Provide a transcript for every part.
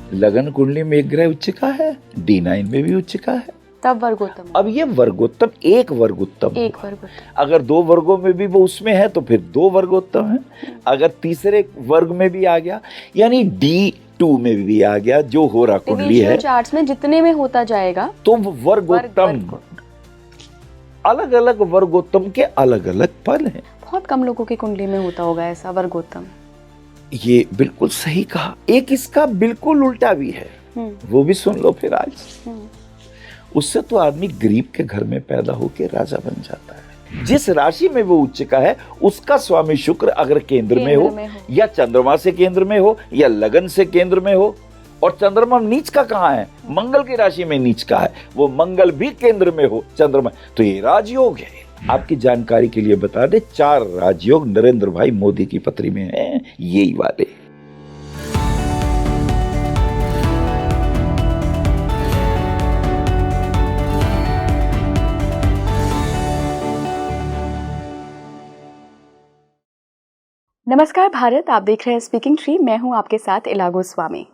लगन कुंडली में एक ग्रह उच्च का है, D9 में भी उच्च का है, तब वर्गोत्तम। अब ये वर्गोत्तम एक वर्गोत्तम, अगर 2 वर्गों में भी वो उसमें है तो फिर 2 वर्गोत्तम है, अगर तीसरे वर्ग में भी आ गया यानी D2 में भी आ गया जो होरा कुंडली है, चार्ट्स में जितने में होता जाएगा तो वर्गोत्तम। अलग अलग वर्गोत्तम के अलग अलग फल हैं। बहुत कम लोगों की कुंडली में होता होगा ऐसा वर्गोत्तम। ये बिल्कुल सही कहा। एक इसका बिल्कुल उल्टा भी है, वो भी सुन लो फिर आज। उससे तो आदमी गरीब के घर में पैदा होके राजा बन जाता है। जिस राशि में वो उच्च का है उसका स्वामी शुक्र अगर केंद्र में हो या चंद्रमा से केंद्र में हो या लगन से केंद्र में हो, और चंद्रमा नीच का कहाँ है, मंगल की राशि में नीच का है, वो मंगल भी केंद्र में हो चंद्रमा, तो ये राजयोग है। आपकी जानकारी के लिए बता दे 4 राजयोग नरेंद्र भाई मोदी की पत्री में हैं, यही वाले। नमस्कार भारत, आप देख रहे हैं स्पीकिंग ट्री। मैं हूं आपके साथ इला गोस्वामी।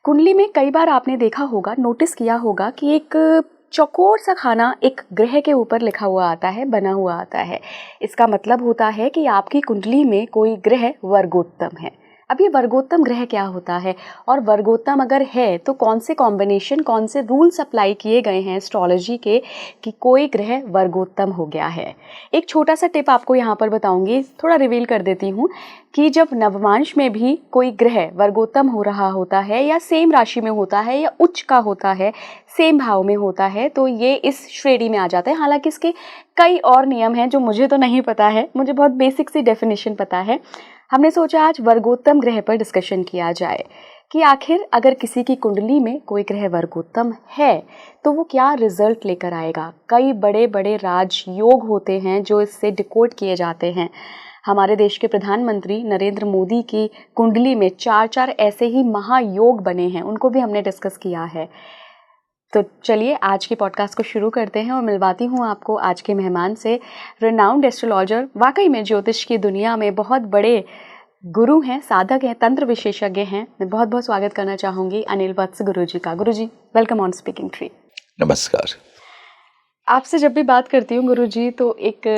कुंडली में कई बार आपने देखा होगा, नोटिस किया होगा कि एक चौकोर सा खाना एक ग्रह के ऊपर लिखा हुआ आता है, बना हुआ आता है। इसका मतलब होता है कि आपकी कुंडली में कोई ग्रह वर्गोत्तम है। अब ये वर्गोत्तम ग्रह क्या होता है, और वर्गोत्तम अगर है तो कौन से कॉम्बिनेशन, कौन से रूल्स अप्लाई किए गए हैं एस्ट्रोलॉजी के कि कोई ग्रह वर्गोत्तम हो गया है। एक छोटा सा टिप आपको यहाँ पर बताऊंगी, थोड़ा रिवील कर देती हूँ कि जब नवमांश में भी कोई ग्रह वर्गोत्तम हो रहा होता है या सेम राशि में होता है या उच्च का होता है, सेम भाव में होता है, तो ये इस श्रेणी में आ जाता है। हालांकि इसके कई और नियम हैं जो मुझे तो नहीं पता है, मुझे बहुत बेसिक सी डेफिनेशन पता है। हमने सोचा आज वर्गोत्तम ग्रह पर डिस्कशन किया जाए कि आखिर अगर किसी की कुंडली में कोई ग्रह वर्गोत्तम है तो वो क्या रिजल्ट लेकर आएगा। कई बड़े बड़े राजयोग होते हैं जो इससे डिकोड किए जाते हैं। हमारे देश के प्रधानमंत्री नरेंद्र मोदी की कुंडली में 4 ऐसे ही महायोग बने हैं, उनको भी हमने डिस्कस किया है। तो चलिए आज की पॉडकास्ट को शुरू करते हैं और मिलवाती हूँ आपको आज के मेहमान से। रिनाउंड एस्ट्रोलॉजर, वाकई में ज्योतिष की दुनिया में बहुत बड़े गुरु हैं, साधक हैं, तंत्र विशेषज्ञ हैं। मैं बहुत बहुत स्वागत करना चाहूँगी अनिल वत्स गुरुजी का। गुरुजी वेलकम ऑन स्पीकिंग ट्री। नमस्कार। आपसे जब भी बात करती हूँ गुरुजी तो एक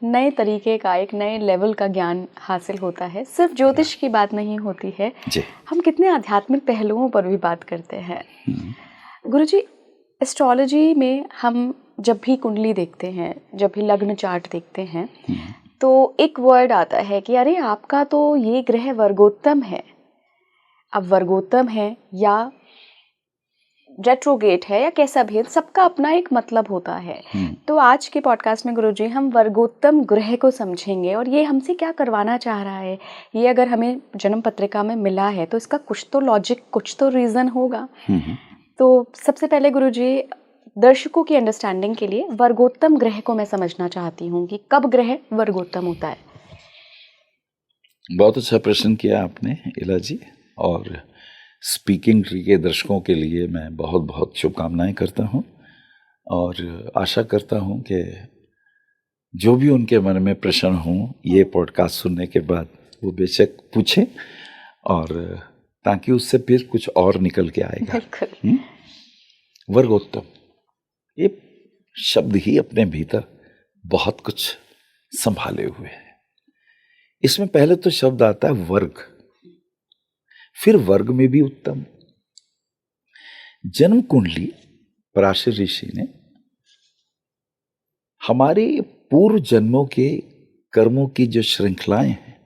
नए तरीके का, एक नए लेवल का ज्ञान हासिल होता है। सिर्फ ज्योतिष की बात नहीं होती है जी। हम कितने आध्यात्मिक पहलुओं पर भी बात करते हैं। गुरुजी, एस्ट्रोलॉजी में हम जब भी कुंडली देखते हैं, जब भी लग्न चार्ट देखते हैं, तो एक वर्ड आता है कि अरे आपका तो ये ग्रह वर्गोत्तम है। अब वर्गोत्तम है या रेट्रोगेट है या कैसा भी है, सबका अपना एक मतलब होता है। तो आज के पॉडकास्ट में गुरुजी हम वर्गोत्तम ग्रह को समझेंगे और ये हमसे क्या करवाना चाह रहा है। ये अगर हमें जन्म पत्रिका में मिला है तो इसका कुछ तो लॉजिक, कुछ तो रीज़न होगा। तो सबसे पहले गुरुजी दर्शकों की अंडरस्टैंडिंग के लिए वर्गोत्तम ग्रह को मैं समझना चाहती हूँ कि कब ग्रह वर्गोत्तम होता है। बहुत अच्छा प्रश्न किया आपने इला जी, और स्पीकिंग ट्री के दर्शकों के लिए मैं बहुत बहुत शुभकामनाएं करता हूँ और आशा करता हूँ कि जो भी उनके मन में प्रश्न हों ये पॉडकास्ट सुनने के बाद वो बेशक पूछें, और ताकि उससे फिर कुछ और निकल के आएगा। वर्गोत्तम ये शब्द ही अपने भीतर बहुत कुछ संभाले हुए है। इसमें पहले तो शब्द आता है वर्ग, फिर वर्ग में भी उत्तम। जन्म कुंडली पराशर ऋषि ने हमारे पूर्व जन्मों के कर्मों की जो श्रृंखलाएं हैं,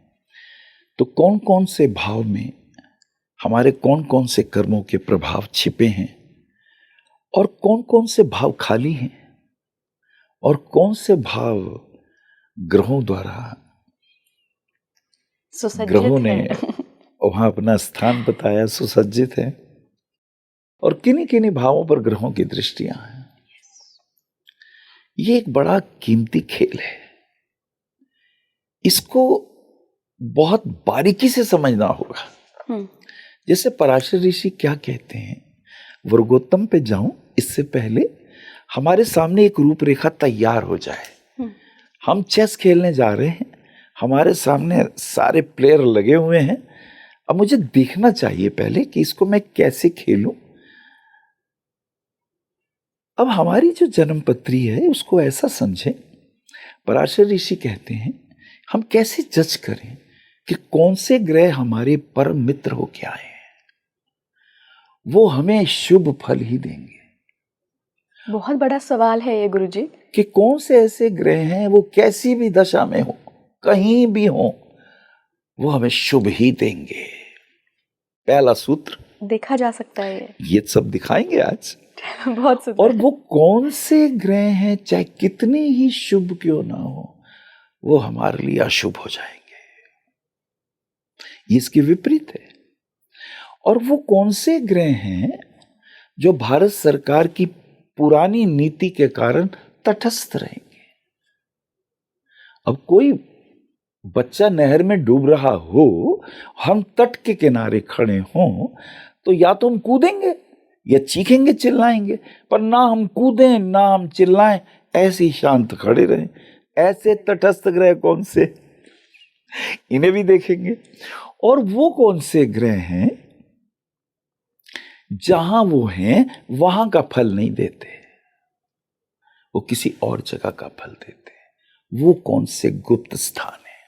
तो कौन कौन से भाव में हमारे कौन कौन से कर्मों के प्रभाव छिपे हैं और कौन कौन से भाव खाली हैं और कौन से भाव ग्रहों द्वारा ग्रहों ने वहां अपना स्थान बताया, सुसज्जित है, और किन्हीं किन्हीं भावों पर ग्रहों की दृष्टियां हैं। ये एक बड़ा कीमती खेल है, इसको बहुत बारीकी से समझना होगा। जैसे पराशर ऋषि क्या कहते हैं, वर्गोत्तम पे जाऊं इससे पहले हमारे सामने एक रूपरेखा तैयार हो जाए। हम चेस खेलने जा रहे हैं, हमारे सामने सारे प्लेयर लगे हुए हैं, अब मुझे देखना चाहिए पहले कि इसको मैं कैसे खेलूं। अब हमारी जो जन्म पत्री है उसको ऐसा समझें, पराशर ऋषि कहते हैं हम कैसे जज करें कि कौन से ग्रह हमारे परम मित्र होके आए हैं, वो हमें शुभ फल ही देंगे। बहुत बड़ा सवाल है ये गुरुजी। कि कौन से ऐसे ग्रह हैं, वो कैसी भी दशा में हो, कहीं भी हो, वो हमें शुभ ही देंगे। पहला सूत्र देखा जा सकता है ये सब दिखाएंगे आज। बहुत सुंदर। और वो कौन से ग्रह हैं, चाहे कितने ही शुभ क्यों ना हो, वो हमारे लिए अशुभ हो जाएंगे, ये इसके विपरीत है। और वो कौन से ग्रह हैं जो भारत सरकार की पुरानी नीति के कारण तटस्थ रहेंगे। अब कोई बच्चा नहर में डूब रहा हो, हम तट के किनारे खड़े हों, तो या तो हम कूदेंगे या चीखेंगे चिल्लाएंगे, पर ना हम कूदें ना हम चिल्लाएं, ऐसे ही शांत खड़े रहें। ऐसे तटस्थ ग्रह कौन से, इन्हें भी देखेंगे। और वो कौन से ग्रह हैं जहां वो हैं वहां का फल नहीं देते, वो किसी और जगह का फल देते हैं। वो कौन से गुप्त स्थान है।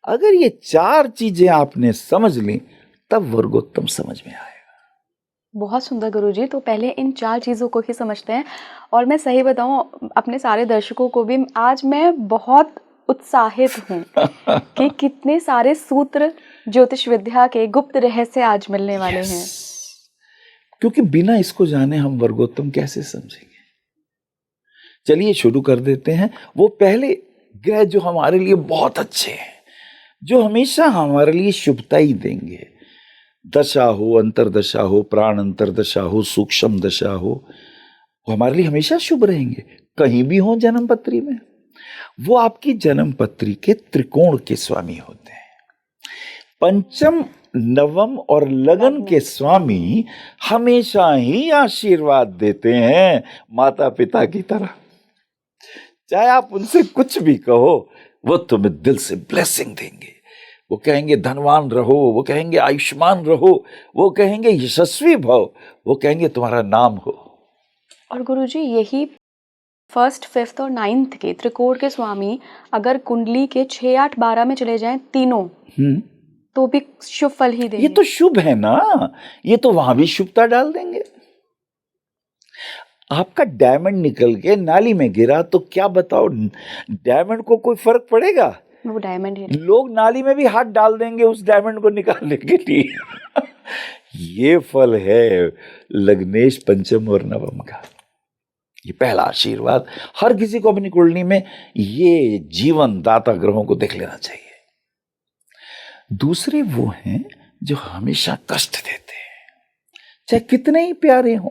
अगर ये चार चीजें आपने समझ ली तब वर्गोत्तम समझ में आएगा। बहुत सुंदर गुरुजी। तो पहले इन चार चीज़ों को ही समझते हैं। और मैं सही बताऊं अपने सारे दर्शकों को भी, आज मैं बहुत उत्साहित हूँ कि कितने सारे सूत्र ज्योतिष विद्या के गुप्त रहस्य आज मिलने वाले हैं। क्योंकि बिना इसको जाने हम वर्गोत्तम कैसे समझेंगे। चलिए शुरू कर देते हैं। वो पहले ग्रह जो हमारे लिए बहुत अच्छे हैं, जो हमेशा हमारे लिए शुभता ही देंगे, दशा हो, अंतरदशा हो, प्राण अंतरदशा हो, सूक्ष्म दशा हो, वो हमारे लिए हमेशा शुभ रहेंगे, कहीं भी हो जन्म पत्री में। वो आपकी जन्म पत्री के त्रिकोण के स्वामी होते हैं। पंचम, नवम और लगन के स्वामी हमेशा ही आशीर्वाद देते हैं माता पिता की तरह। चाहे आप उनसे कुछ भी कहो, वो तुम्हें दिल से ब्लेसिंग देंगे। वो कहेंगे धनवान रहो, वो कहेंगे आयुष्मान रहो, वो कहेंगे यशस्वी भव, वो कहेंगे तुम्हारा नाम हो। और गुरुजी यही फर्स्ट, फिफ्थ और नाइन्थ के त्रिकोण के स्वामी अगर कुंडली के 6, 8, 12 में चले जाएं तीनों, तो भी शुभ फल ही देंगे। ये तो शुभ है ना, ये तो वहां भी शुभता डाल देंगे। आपका डायमंड निकल के नाली में गिरा तो क्या बताओ, डायमंड को कोई फर्क पड़ेगा? वो डायमंड है। लोग नाली में भी हाथ डाल देंगे उस डायमंड को निकालने के लिए। ये फल है लग्नेश पंचम और नवम का। ये पहला आशीर्वाद हर किसी को अपनी कुंडली में ये जीवन दाता ग्रहों को देख लेना चाहिए। दूसरे वो हैं जो हमेशा कष्ट देते हैं, चाहे कितने ही प्यारे हों,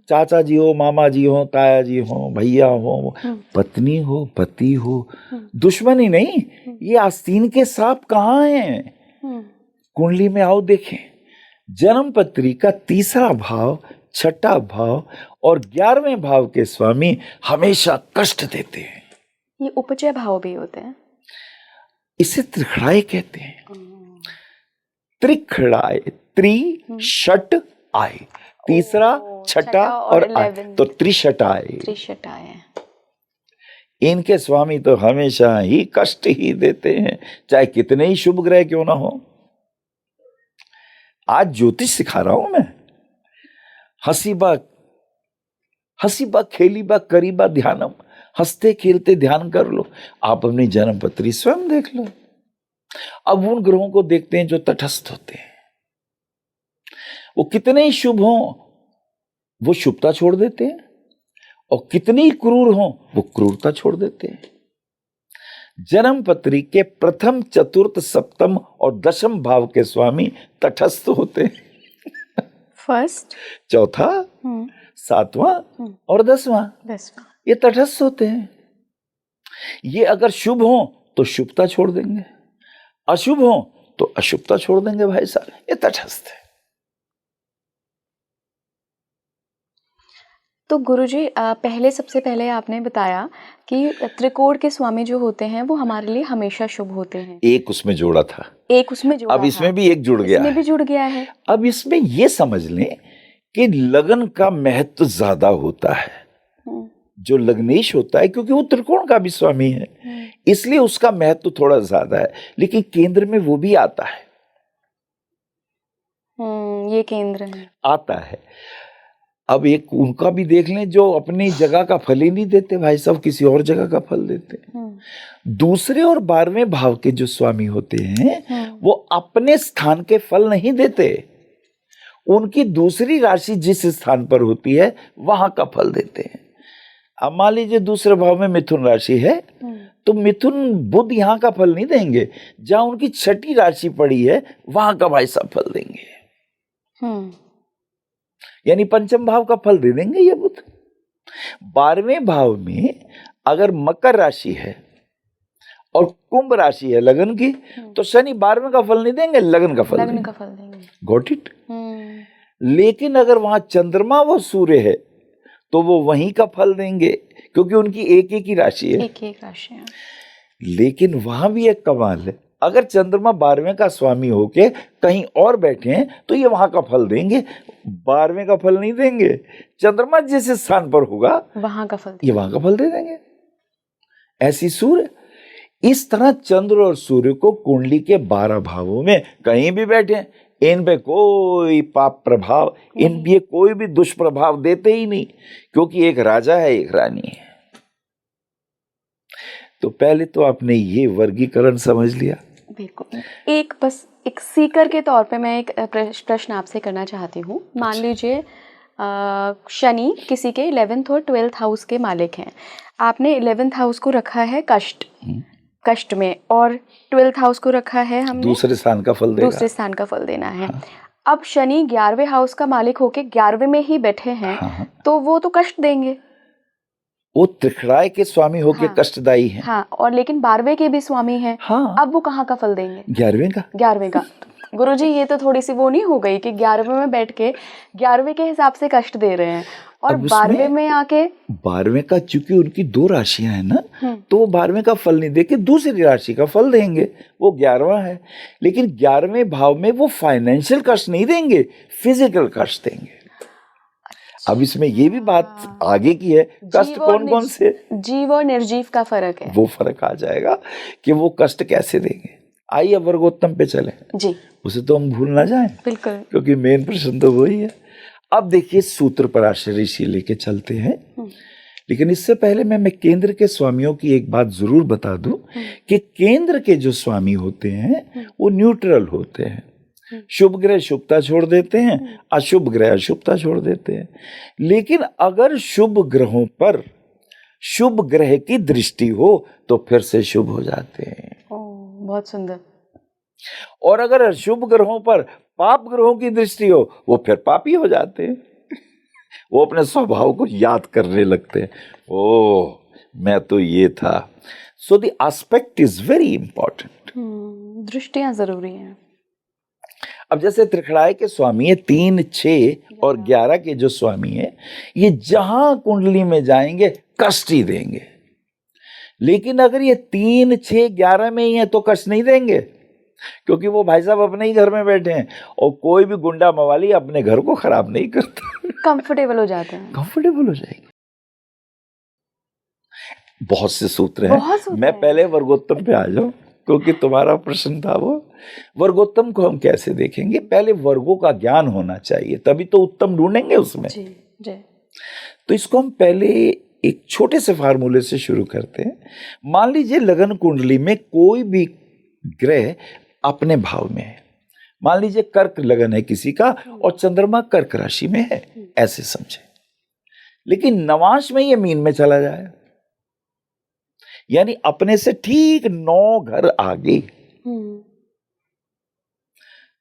चाचा जी हो, मामा जी हो, ताया जी हो, भैया हो, पत्नी हो, पति हो, दुश्मनी नहीं। ये आस्तीन के सांप कहाँ हैं? कुंडली में आओ देखें। जन्म पत्री का तीसरा भाव, छठा भाव और 11वें भाव के स्वामी हमेशा कष्ट देते हैं। ये उपचय भाव भी होते हैं। इसे त्रिखड़ाए कहते हैं। त्रिखड़ाए, त्रि षट आए, तीसरा, छठा और आए, तो त्रिशटाए। त्रिशटाए इनके स्वामी तो हमेशा ही कष्ट ही देते हैं, चाहे कितने ही शुभ ग्रह क्यों ना हो। आज ज्योतिष सिखा रहा हूं मैं। हसीबा खेलीबा करीबा ध्यानम, हंसते खेलते ध्यान कर लो। आप अपनी जन्म पत्री स्वयं देख लो। अब उन ग्रहों को देखते हैं जो तटस्थ होते हैं। वो कितने ही शुभ हों वो शुभता छोड़ देते हैं, और कितने ही क्रूर हों वो क्रूरता छोड़ देते हैं। जन्म पत्री के प्रथम, चतुर्थ, सप्तम और दशम भाव के स्वामी तटस्थ होते हैं। फर्स्ट, चौथा, सातवां और 10वां, ये तटस्थ होते हैं। ये अगर शुभ हो तो शुभता छोड़ देंगे, अशुभ हो तो अशुभता छोड़ देंगे। भाई साहब, ये तटस्थ है। तो गुरुजी पहले सबसे पहले आपने बताया कि त्रिकोण के स्वामी जो होते हैं वो हमारे लिए हमेशा शुभ होते हैं। एक उसमें जोड़ा था, एक उसमें जोड़ा अब इसमें भी एक जुड़ गया इसमें है। भी जुड़ गया है। अब इसमें ये समझ लें कि लगन का महत्व ज्यादा होता है। जो लग्नेश होता है क्योंकि वो त्रिकोण का भी स्वामी है, इसलिए उसका महत्व थोड़ा ज्यादा है, लेकिन केंद्र में वो भी आता है। ये केंद्र है, आता है। अब एक उनका भी देख लें जो अपनी जगह का फल ही नहीं देते भाई साहब, किसी और जगह का फल देते हैं। दूसरे और 12वें भाव के जो स्वामी होते हैं वो अपने स्थान के फल नहीं देते, उनकी दूसरी राशि जिस स्थान पर होती है वहां का फल देते हैं। अब मान लीजिए दूसरे भाव में मिथुन राशि है तो मिथुन बुध यहाँ का फल नहीं देंगे, जहां उनकी छठी राशि पड़ी है वहां का भाई साहब फल देंगे। यानी पंचम भाव का फल दे देंगे ये बुध। 12वें भाव में अगर मकर राशि है और कुंभ राशि है लगन की, तो शनि 12वें का फल नहीं देंगे, लगन का फल देंगे। Got it. लेकिन अगर वहां चंद्रमा व सूर्य है तो वो वहीं का फल देंगे, क्योंकि उनकी एक एक ही राशि है। एक राशि है। लेकिन वहां भी एक कमाल है, अगर चंद्रमा 12वें का स्वामी होके कहीं और बैठे हैं तो ये वहां का फल देंगे, 12वें का फल नहीं देंगे। चंद्रमा जिस स्थान पर होगा वहां का फल, ये वहां का फल दे देंगे। ऐसी सूर्य, इस तरह चंद्र और सूर्य को कुंडली के 12 भावों में कहीं भी बैठे, इन पे कोई पाप प्रभाव, इन पे कोई भी दुष्प्रभाव देते ही नहीं, क्योंकि एक राजा है एक रानी है। तो पहले तो आपने ये वर्गीकरण समझ लिया। बिल्कुल। एक बस एक सीकर के तौर पे मैं एक प्रश्न आपसे करना चाहती हूँ। मान लीजिए शनि किसी के 11th और 12th हाउस के मालिक हैं, आपने 11th हाउस को रखा है कष्ट में और 12th हाउस को रखा है हमने दूसरे स्थान का फल देना है। हाँ। अब शनि 11वें हाउस का मालिक होके 11वें में ही बैठे हैं। हाँ। तो वो तो कष्ट देंगे, वो त्रिखड़ाय के स्वामी होके कष्टदायी हैं। हाँ, और लेकिन 12वें के भी स्वामी हैं। हाँ। अब वो कहाँ का फल देंगे? 11वें का। गुरुजी ये तो थोड़ी सी वो नहीं हो गई कि 11वें में बैठ के 11वें के हिसाब से कष्ट दे रहे हैं और 12वें में आके 12वें का, चूंकि उनकी 2 राशियां हैं ना, तो वो 12वें का फल नहीं देके दूसरी राशि का फल देंगे, वो 11वां है। लेकिन 11वें भाव में वो फाइनेंशियल कष्ट नहीं देंगे, फिजिकल कष्ट देंगे। अब इसमें ये भी बात आगे की है, कष्ट कौन कौन से, जीव और निर्जीव का फर्क है, वो फर्क आ जाएगा कि वो कष्ट कैसे देंगे। आइए वर्गोत्तम पे चले जी, उसे तो हम भूल ना जाएं, बिल्कुल, क्योंकि मेन प्रश्न तो वही है। अब देखिए सूत्र पराशर ऋषि लेके चलते हैं, लेकिन इससे पहले मैं केंद्र के स्वामियों की एक बात जरूर बता दूं कि केंद्र के जो स्वामी होते हैं वो न्यूट्रल होते हैं। शुभ ग्रह शुभता छोड़ देते हैं, अशुभ ग्रह अशुभता छोड़ देते हैं। लेकिन अगर शुभ ग्रहों पर शुभ ग्रह की दृष्टि हो तो फिर से शुभ हो जाते हैं। बहुत सुंदर। और अगर अशुभ ग्रहों पर पाप ग्रहों की दृष्टि हो वो फिर पापी हो जाते हैं। वो अपने स्वभाव को याद करने लगते हैं, ओह मैं तो ये था। So the aspect is very important. दृष्टियां जरूरी हैं। अब जैसे त्रिखड़ाय के स्वामी है 3, 6 और 11 के जो स्वामी है, ये जहां कुंडली में जाएंगे कष्ट ही देंगे। लेकिन अगर ये 3, 6, 11 में ही है तो कष्ट नहीं देंगे, क्योंकि वो भाई साहब अपने ही घर में बैठे हैं और कोई भी गुंडा मवाली अपने घर को खराब नहीं करता। कंफर्टेबल हो जाते हैं, कंफर्टेबल हो जाएंगे। बहुत से सूत्र हैं। मैं पहले वर्गोत्तम पे आ जाऊं, क्योंकि तुम्हारा प्रश्न था वो। वर्गोत्तम को हम कैसे देखेंगे? पहले वर्गों का ज्ञान होना चाहिए, तभी तो उत्तम ढूंढेंगे उसमें। जी, जी। तो इसको हम पहले एक छोटे से फार्मूले से शुरू करते हैं। मान लीजिए लगन कुंडली में कोई भी ग्रह अपने भाव में है। मान लीजिए कर्क लगन है किसी का और चंद्रमा कर्क राशि में है, ऐसे समझे। लेकिन नवांश में ये मीन में चला जाए, यानी अपने से ठीक 9 घर आगे,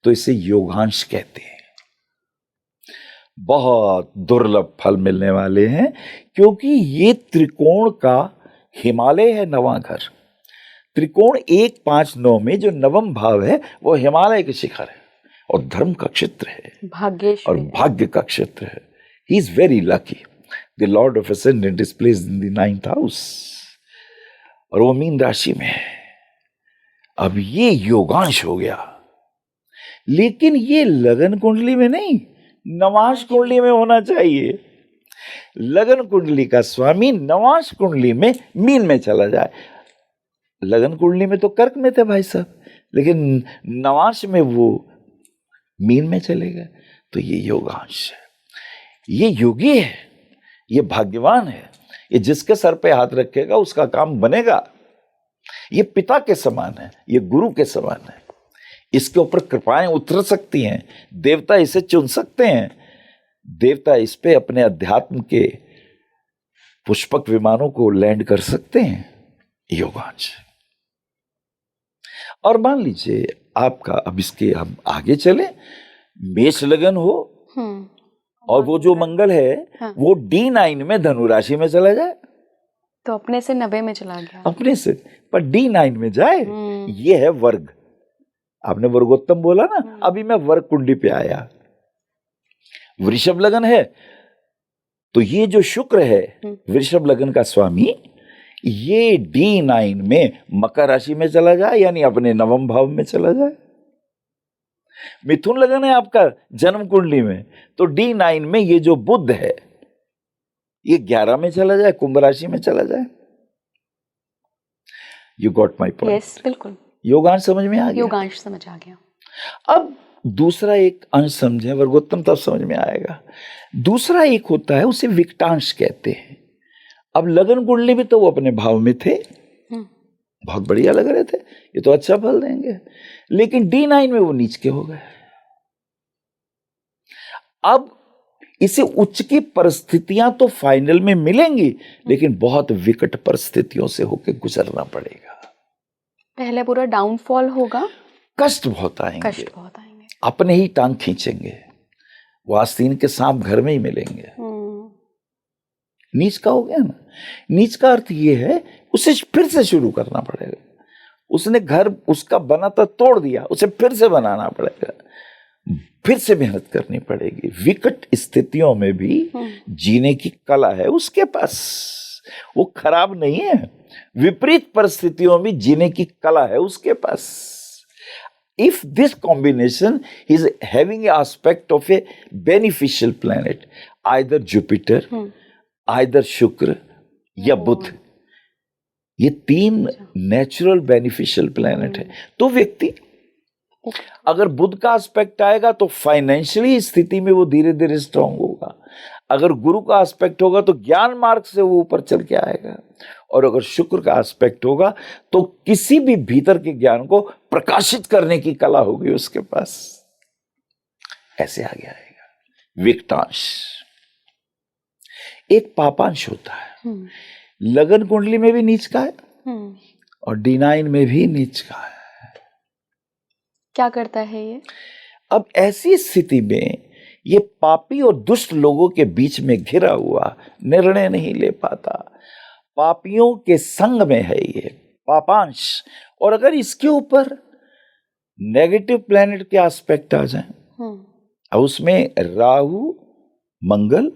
तो इसे योगांश कहते हैं। बहुत दुर्लभ फल मिलने वाले हैं, क्योंकि ये त्रिकोण का हिमालय है 9वां घर। त्रिकोण 1, 5, 9 में जो 9वां भाव है वो हिमालय के शिखर है और धर्म का क्षेत्र है, भाग्येश्वरी, और भाग्य का क्षेत्र है। He is very lucky. The Lord of ascendant is placed in the 9th house, और वो मीन राशि में है। अब ये योगांश हो गया, लेकिन ये लगन कुंडली में नहीं, नवांश कुंडली में होना चाहिए। लगन कुंडली का स्वामी नवांश कुंडली में मीन में चला जाए। लगन कुंडली में तो कर्क में थे भाई साहब, लेकिन नवांश में वो मीन में चलेगा, तो ये योगांश है। ये योगी है, ये भाग्यवान है, ये जिसके सर पे हाथ रखेगा उसका काम बनेगा। ये पिता के समान है, ये गुरु के समान है। इसके ऊपर कृपाएं उतर सकती हैं, देवता इसे चुन सकते हैं, देवता इस पे अपने अध्यात्म के पुष्पक विमानों को लैंड कर सकते हैं। योगांश। और मान लीजिए आपका, अब इसके हम आगे चले, मेष लगन हो और वो जो मंगल है वो D9 में धनु राशि में चला जाए, तो अपने से 90 में चला गया, अपने से, पर D9 में जाए। ये है वर्ग। आपने वर्गोत्तम बोला ना, अभी मैं वर्ग कुंडली पे आया। वृषभ लगन है, तो ये जो शुक्र है वृषभ लगन का स्वामी, ये D9 में मकर राशि में चला जाए, यानी अपने नवम भाव में चला जाए। मिथुन लगन है आपका जन्म कुंडली में, तो D9 में ये जो बुध है ये 11 में चला जाए, कुंभ राशि में चला जाए। You got my point? Yes, बिल्कुल। योगांश समझ में आ गया? योगांश समझ आ गया। अब दूसरा एक अंश समझें, वर्गोत्तम तब समझ में आएगा। दूसरा एक होता है, उसे विकटांश कहते हैं। अब लगन कुंडली में तो वो अपने भाव में थे, बहुत बढ़िया लग रहे थे, ये तो अच्छा फल देंगे, लेकिन D9 में वो नीच के हो गए। अब इसे उच्च की परिस्थितियां तो फाइनल में मिलेंगी, लेकिन बहुत विकट परिस्थितियों से होकर गुजरना पड़ेगा। पहले पूरा डाउनफॉल होगा, कष्ट बहुत आएंगे, कष्ट बहुत आएंगे, अपने ही टांग खींचेंगे, वो आस्तीन के सांप घर में ही मिलेंगे। नीच का हो गया ना। नीच का अर्थ ये है, उसे फिर से शुरू करना पड़ेगा। उसने घर उसका बना था तोड़ दिया, उसे फिर से बनाना पड़ेगा, फिर से मेहनत करनी पड़ेगी। विकट स्थितियों में भी जीने की कला है उसके पास, वो खराब नहीं है। विपरीत परिस्थितियों में जीने की कला है उसके पास। If this combination is having an aspect of a beneficial planet, either Jupiter, either शुक्र या बुध, ये 3 नेचुरल बेनिफिशियल प्लैनेट है, तो व्यक्ति अगर बुध का एस्पेक्ट आएगा तो फाइनेंशियली स्थिति में वो धीरे धीरे स्ट्रांग होगा। अगर गुरु का एस्पेक्ट होगा तो ज्ञान मार्ग से वो ऊपर चल के आएगा, और अगर शुक्र का एस्पेक्ट होगा तो किसी भी भीतर के ज्ञान को प्रकाशित करने की कला होगी उसके पास। ऐसे आगे आएगा विकटांश। एक पापांश होता है, लगन कुंडली में भी नीच का है और D9 में भी नीच का है। क्या करता है ये? अब ऐसी स्थिति में ये पापी और दुष्ट लोगों के बीच में घिरा हुआ निर्णय नहीं ले पाता, पापियों के संग में है ये पापांश। और अगर इसके ऊपर नेगेटिव प्लैनेट के एस्पेक्ट आ जाए, और उसमें राहु, मंगल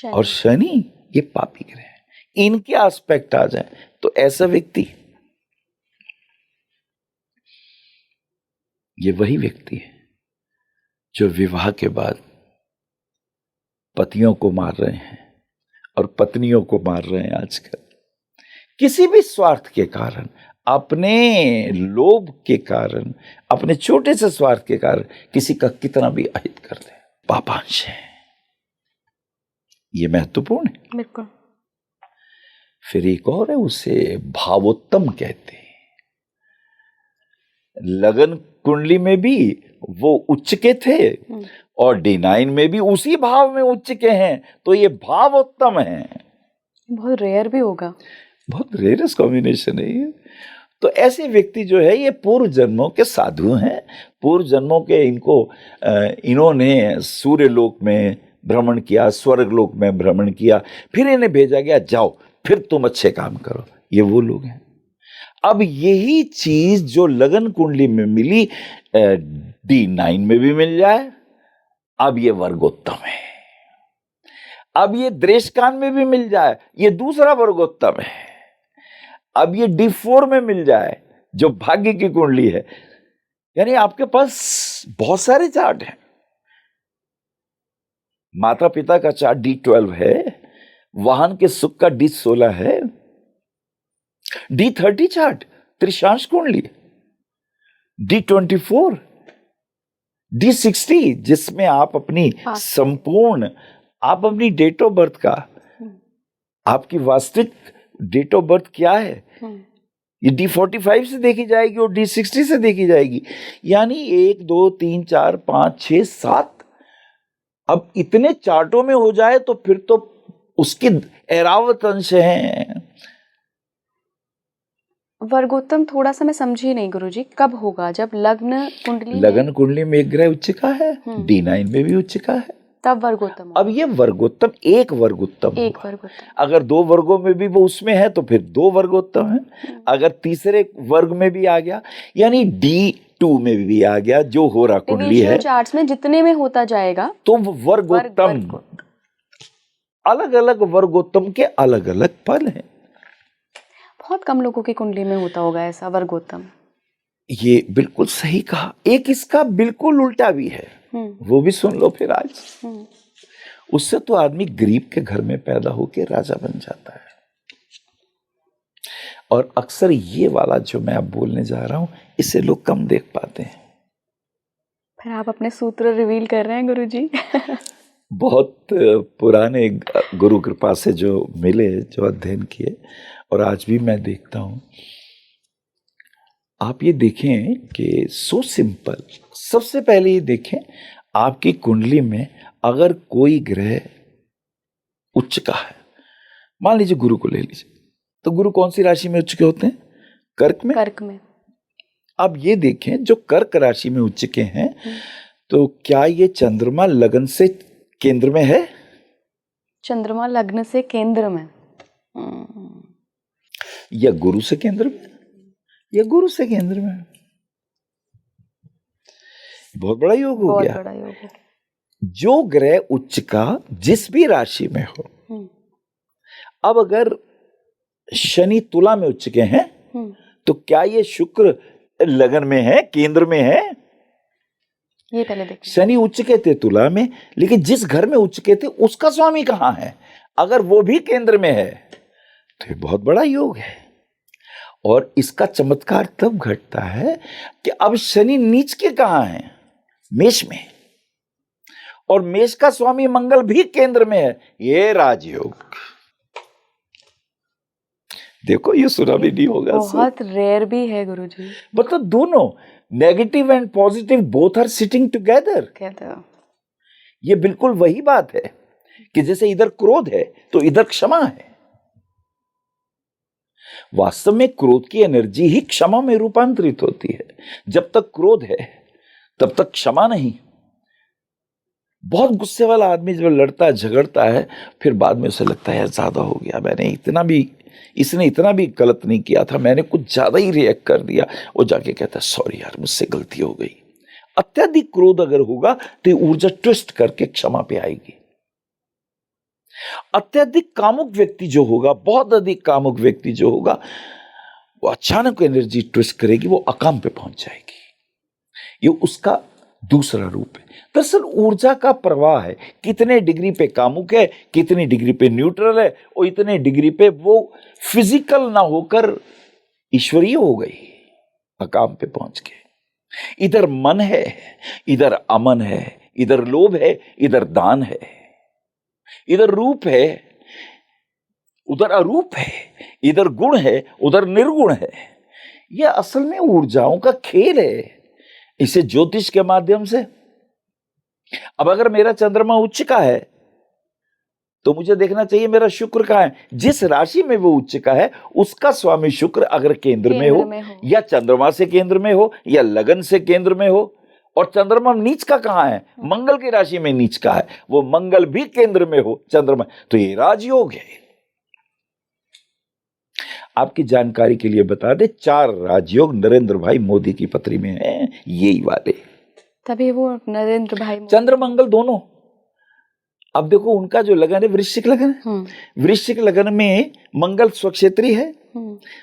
और शनि, ये पापी ग्रह, इनके एस्पेक्ट आ जाए, तो ऐसा व्यक्ति, ये वही व्यक्ति है जो विवाह के बाद पतियों को मार रहे हैं और पत्नियों को मार रहे हैं आजकल, किसी भी स्वार्थ के कारण, अपने लोभ के कारण, अपने छोटे से स्वार्थ के कारण किसी का कितना भी अहित कर दे, पापांश है। ये महत्वपूर्ण है। बिल्कुल। फिर एक और है, उसे भावोत्तम कहते हैं। लगन कुंडली में भी वो उच्च के थे और D9 में भी उसी भाव में उच्च के हैं, तो ये भावोत्तम है। बहुत रेयर भी होगा, बहुत रेयरस्ट कॉम्बिनेशन है ये। तो ऐसे व्यक्ति जो है ये पूर्व जन्मों के साधु हैं, पूर्व जन्मों के इन्होंने सूर्य लोक में भ्रमण किया, स्वर्ग लोक में भ्रमण किया, फिर इन्हें भेजा गया जाओ फिर तुम अच्छे काम करो, ये वो लोग हैं। अब यही चीज जो लगन कुंडली में मिली D9 में भी मिल जाए, अब ये वर्गोत्तम है। अब ये दृष्कान में भी मिल जाए, ये दूसरा वर्गोत्तम है। अब ये D4 में मिल जाए जो भाग्य की कुंडली है, यानी आपके पास बहुत सारे चार्ट हैं। माता पिता का चार्ट D12 है, वाहन के सुख का D16 है, D30 चार्ट त्रिशांश कुंडली, D24, D60 जिसमें आप अपनी संपूर्ण, आप अपनी डेट ऑफ बर्थ का, आपकी वास्तविक डेट ऑफ बर्थ क्या है, ये D45 से देखी जाएगी और D60 से देखी जाएगी। यानी 1 2 3 4 5 6 7, अब इतने चार्टों में हो जाए तो फिर तो उसके ऐरावत अंश हैं। वर्गोत्तम थोड़ा सा मैं समझी नहीं गुरुजी, कब होगा? जब लग्न कुंडली में एक ग्रह उच्च का है, D9 में भी उच्च का है, तब वर्गोत्तम। अब ये वर्गोत्तम एक वर्गोत्तम, अगर 2 वर्गों में भी वो उसमें है तो फिर 2 वर्गोत्तम है। अगर तीसरे वर्ग में भी आ गया, यानी D2 में भी आ गया, जो हो रहा कुंडली है, चार्ट्स में जितने में होता जाएगा तो वर्गोत्तम, अलग अलग वर्गोत्तम के अलग अलग फल हैं। बहुत कम लोगों की कुंडली में होता होगा ऐसा वर्गोत्तम। ये बिल्कुल सही कहा। एक इसका बिल्कुल उल्टा भी है, वो भी सुन लो फिर आज। उससे तो आदमी गरीब के घर में पैदा होकर राजा बन जाता है। और अक्सर ये वाला जो मैं अब बोलने जा रहा हूं, इसे लोग कम देख पाते हैं। फिर आप अपने सूत्र रिवील कर रहे हैं गुरुजी। बहुत पुराने गुरु कृपा से जो मिले, जो अध्ययन किए, और आज भी मैं देखता हूं। आप ये देखें कि सो सिंपल, सबसे पहले ये देखें आपकी कुंडली में अगर कोई ग्रह उच्च का है, मान लीजिए गुरु को ले लीजिए, तो गुरु कौन सी राशि में उच्च के होते हैं? कर्क में। कर्क में। अब ये देखें जो कर्क राशि में उच्च के हैं, तो क्या ये चंद्रमा लग्न से केंद्र में है? चंद्रमा लग्न से केंद्र में, या गुरु से केंद्र में, या गुरु से केंद्र में। बहुत बड़ा योग हो गया। बड़ा योग है। जो ग्रह उच्च का जिस भी राशि में हो, अब अगर शनि तुला में उच्च के हैं, तो क्या ये शुक्र लगन में है, केंद्र में है? ये पहले देखिए। शनि उच्च के थे तुला में, लेकिन जिस घर में उच्च के थे उसका स्वामी कहां है? अगर वो भी केंद्र में है तो ये बहुत बड़ा योग है। और इसका चमत्कार तब घटता है कि अब शनि नीच के कहां है? मेष में, और मेष का स्वामी मंगल भी केंद्र में है। ये राजयोग। देखो, ये सुना भी नहीं होगा, बहुत रेयर भी है गुरुजी। मतलब दोनों negative and positive both are sitting together. ये बिल्कुल वही बात है कि जैसे इधर क्रोध है तो इधर क्षमा है। वास्तव में क्रोध की एनर्जी ही क्षमा में रूपांतरित होती है। जब तक क्रोध है तब तक क्षमा नहीं। बहुत गुस्से वाला आदमी जब लड़ता है, झगड़ता है, फिर बाद में उसे लगता है यार ज्यादा हो गया, इसने इतना भी गलत नहीं किया था, मैंने कुछ ज्यादा ही रिएक्ट कर दिया। वो जाके कहता है सॉरी यार, मुझसे गलती हो गई। अत्यधिक क्रोध अगर होगा तो ऊर्जा ट्विस्ट करके क्षमा पे आएगी। अत्यधिक कामुक व्यक्ति जो होगा, बहुत अधिक कामुक व्यक्ति जो होगा, वो अचानक एनर्जी ट्विस्ट करेगी, वो अकाम पे पहुंच जाएगी। ये उसका दूसरा रूप है। दरअसल ऊर्जा का प्रवाह है, कितने डिग्री पे कामुक है, कितनी डिग्री पे न्यूट्रल है, और इतने डिग्री पे वो फिजिकल ना होकर ईश्वरीय हो गई, अकाम पे पहुंच के। इधर मन है, इधर अमन है, इधर लोभ है, इधर दान है, इधर रूप है, उधर अरूप है, इधर गुण है, उधर निर्गुण है। यह असल में ऊर्जाओं का खेल है। इसे ज्योतिष के माध्यम से, अब अगर मेरा चंद्रमा उच्च का है तो मुझे देखना चाहिए मेरा शुक्र कहां है। जिस राशि में वो उच्च का है उसका स्वामी शुक्र अगर केंद्र में हो, या चंद्रमा से केंद्र में हो, या लगन से केंद्र में हो, और चंद्रमा नीच का कहां है? मंगल की राशि में नीच का है, वो मंगल भी केंद्र में हो चंद्रमा, तो ये राजयोग है। आपकी जानकारी के लिए बता दे, 4 राजयोग नरेंद्र भाई मोदी की पत्री में है, यही वाले। तभी वो नरेंद्र भाई चंद्र मंगल दोनों, अब देखो उनका जो लगन है वृश्चिक लगन है। वृश्चिक लगन में मंगल स्वक्षेत्री है।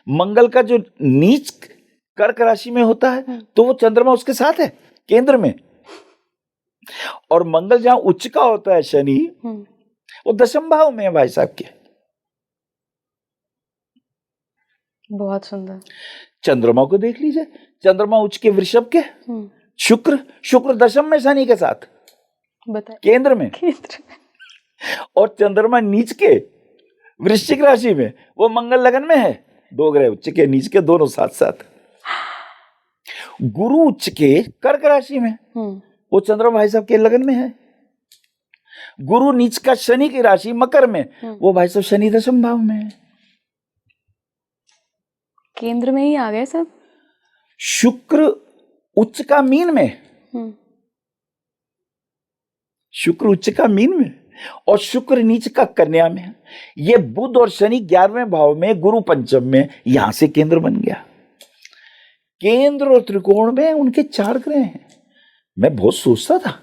मंगल का जो नीच कर्क राशि में होता है तो वो चंद्रमा उसके साथ है केंद्र में, और मंगल जहां उच्च का होता है शनि, वो दशम भाव में है भाई साहब के। बहुत सुंदर। चंद्रमा को देख लीजिए, चंद्रमा उच्च के वृषभ के, शुक्र दशम में शनि के साथ केंद्र में, और चंद्रमा नीच के वृश्चिक राशि में, वो मंगल लगन में है। दो ग्रह उच्च के नीच के दोनों साथ साथ। गुरु उच्च के कर्क राशि में, वो चंद्रमा भाई साहब के लगन में है। गुरु नीच का शनि की राशि मकर में, वो भाई साहब शनि दशम भाव में है। केंद्र में ही आ गए सब। शुक्र उच्च का मीन में, शुक्र उच्च का मीन में, और शुक्र नीच का कन्या में। ये बुध और शनि 11वें भाव में, गुरु पंचम में, यहां से केंद्र बन गया। केंद्र और त्रिकोण में उनके 4 ग्रह हैं। मैं बहुत सोचता था,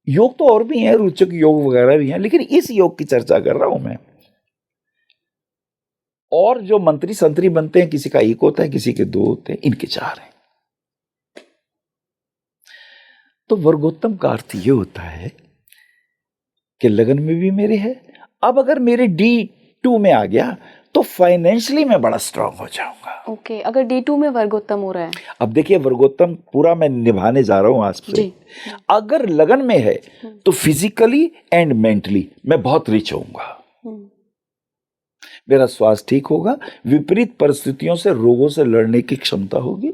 योग तो और भी हैं, रोचक योग वगैरह भी हैं, लेकिन इस योग की चर्चा कर रहा हूं मैं। और जो मंत्री संतरी बनते हैं, किसी का 1 होता है, किसी के 2 होते हैं, इनके 4 हैं। तो वर्गोत्तम का अर्थ ये होता है कि लगन में भी मेरे है। अब अगर मेरे D2 में आ गया तो फाइनेंशियली मैं बड़ा स्ट्रांग हो जाऊंगा। ओके, अगर D2 में वर्गोत्तम हो रहा है। अब देखिए वर्गोत्तम पूरा मैं निभाने जा रहा हूं आज से। अगर लगन में है तो फिजिकली एंड मेंटली मैं बहुत रिच होऊंगा। मेरा स्वास्थ्य ठीक होगा, विपरीत परिस्थितियों से, रोगों से लड़ने की क्षमता होगी,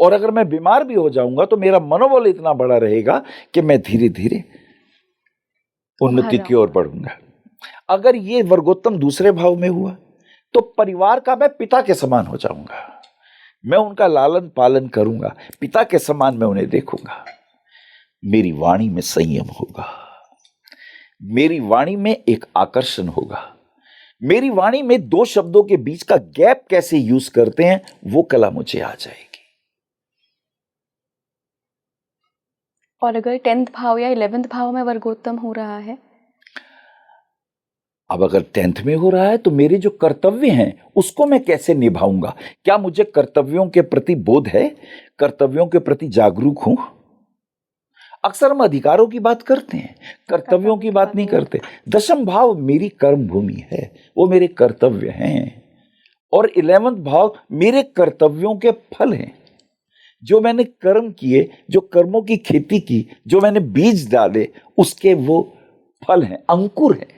और अगर मैं बीमार भी हो जाऊंगा तो मेरा मनोबल इतना बड़ा रहेगा कि मैं धीरे धीरे उन्नति की ओर बढ़ूंगा। अगर ये वर्गोत्तम दूसरे भाव में हुआ तो परिवार का मैं पिता के समान हो जाऊंगा। मैं उनका लालन पालन करूंगा, पिता के समान मैं उन्हें देखूंगा। मेरी वाणी में संयम होगा, मेरी वाणी में एक आकर्षण होगा, मेरी वाणी में 2 शब्दों के बीच का गैप कैसे यूज करते हैं वो कला मुझे आ जाएगी। और अगर 10th भाव या 11th भाव में वर्गोत्तम हो रहा है, अब अगर 10th में हो रहा है तो मेरे जो कर्तव्य हैं उसको मैं कैसे निभाऊंगा? क्या मुझे कर्तव्यों के प्रति बोध है? कर्तव्यों के प्रति जागरूक हूं? अक्सर हम अधिकारों की बात करते हैं, कर्तव्यों की बात नहीं करते। दशम भाव मेरी कर्म भूमि है, वो मेरे कर्तव्य हैं, और 11वां भाव मेरे कर्तव्यों के फल हैं। जो मैंने कर्म किए, जो कर्मों की खेती की, जो मैंने बीज डाले, उसके वो फल हैं, अंकुर हैं।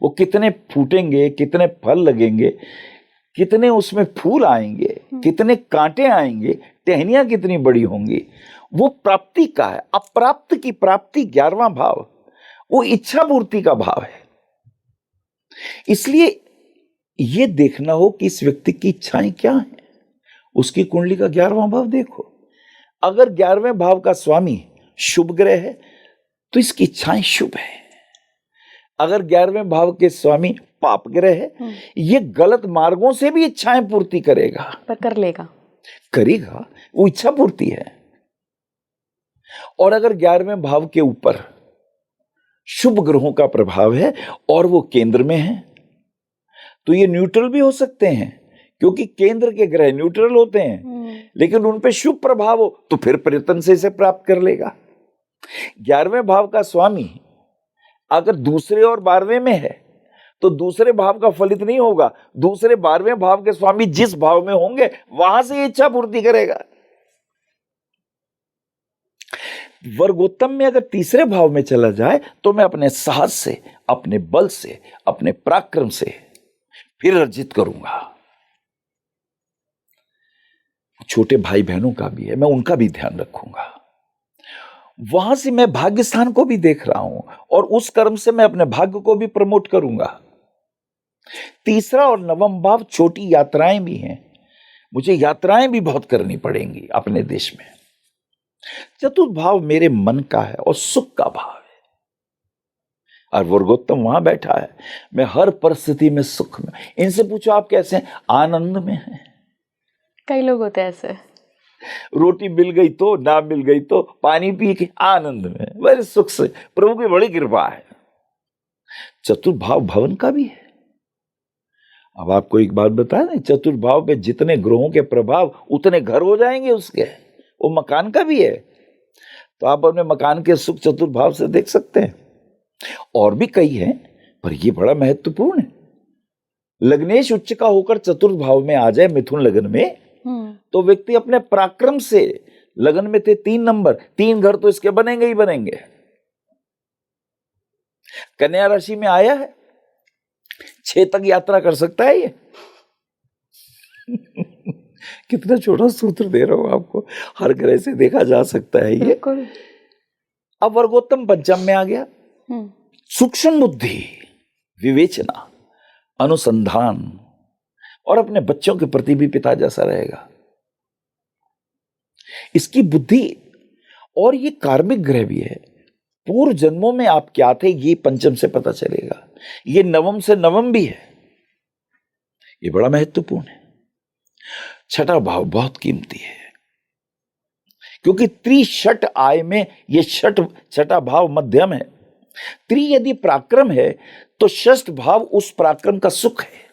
वो कितने फूटेंगे, कितने फल लगेंगे, कितने उसमें फूल आएंगे, कितने कांटे आएंगे, टहनियां कितनी बड़ी होंगी, वो प्राप्ति का है। अप्राप्त की प्राप्ति 11वां भाव, वो इच्छा पूर्ति का भाव है। इसलिए ये देखना हो कि इस व्यक्ति की इच्छाएं क्या हैं, उसकी कुंडली का 11वां भाव देखो। अगर 11वें भाव का स्वामी शुभ ग्रह है तो इसकी इच्छाएं शुभ है। अगर 11वें भाव के स्वामी पाप ग्रह है, ये गलत मार्गों से भी इच्छाएं पूर्ति करेगा, पर कर लेगा, करेगा, वो इच्छा पूर्ति है। और अगर 11वें भाव के ऊपर शुभ ग्रहों का प्रभाव है और वो केंद्र में है तो ये न्यूट्रल भी हो सकते हैं, क्योंकि केंद्र के ग्रह न्यूट्रल होते हैं, लेकिन उन पे शुभ प्रभाव हो तो फिर प्रयत्न से इसे प्राप्त कर लेगा। 11वें भाव का स्वामी अगर दूसरे और 12वें में है तो दूसरे भाव का फलित नहीं होगा, दूसरे 12वें भाव के स्वामी जिस भाव में होंगे वहां से इच्छा पूर्ति करेगा। वर्गोत्तम में अगर तीसरे भाव में चला जाए तो मैं अपने साहस से, अपने बल से, अपने पराक्रम से फिर अर्जित करूंगा। छोटे भाई बहनों का भी है, मैं उनका भी ध्यान रखूंगा। वहां से मैं भाग्य स्थान को भी देख रहा हूं और उस कर्म से मैं अपने भाग्य को भी प्रमोट करूंगा। तीसरा और 9वां भाव छोटी यात्राएं भी हैं, मुझे यात्राएं भी बहुत करनी पड़ेंगी अपने देश में। चतुर्थ भाव मेरे मन का है और सुख का भाव है, और वर्गोत्तम वहां बैठा है। मैं हर परिस्थिति में सुख में। इनसे पूछो आप कैसे हैं? आनंद में है। कई लोग होते हैं ऐसे, रोटी मिल गई तो, ना मिल गई तो, पानी पी के आनंद में, बड़े सुख से, प्रभु की बड़ी कृपा है। चतुर्भाव भवन का भी है। अब आपको एक बात बताया ना, चतुर्भाव पे जितने ग्रहों के प्रभाव उतने घर हो जाएंगे उसके, वो मकान का भी है। तो आप अपने मकान के सुख चतुर्भाव से देख सकते हैं। और भी कई हैं, पर ये बड़ा महत्वपूर्ण है। लग्नेश उच्च का होकर चतुर्थ भाव में आ जाए मिथुन लगन में, तो व्यक्ति अपने पराक्रम से, लगन में थे 3 नंबर, 3 घर तो इसके बनेंगे ही बनेंगे। कन्या राशि में आया है, 6 तक यात्रा कर सकता है ये। कितना छोटा सूत्र दे रहा हूं आपको, हर ग्रह से देखा जा सकता है ये। अब वर्गोत्तम पंचम में आ गया। सूक्ष्म बुद्धि, विवेचना, अनुसंधान, और अपने बच्चों के प्रति भी पिता जैसा रहेगा। इसकी बुद्धि, और ये कार्मिक ग्रह भी है। पूर्व जन्मों में आप क्या थे ये पंचम से पता चलेगा। ये नवम से नवम भी है, ये बड़ा महत्वपूर्ण है। छठा भाव बहुत कीमती है, क्योंकि त्रिषट आय में ये छठा भाव मध्यम है। त्रि यदि पराक्रम है तो षष्ठ भाव उस पराक्रम का सुख है।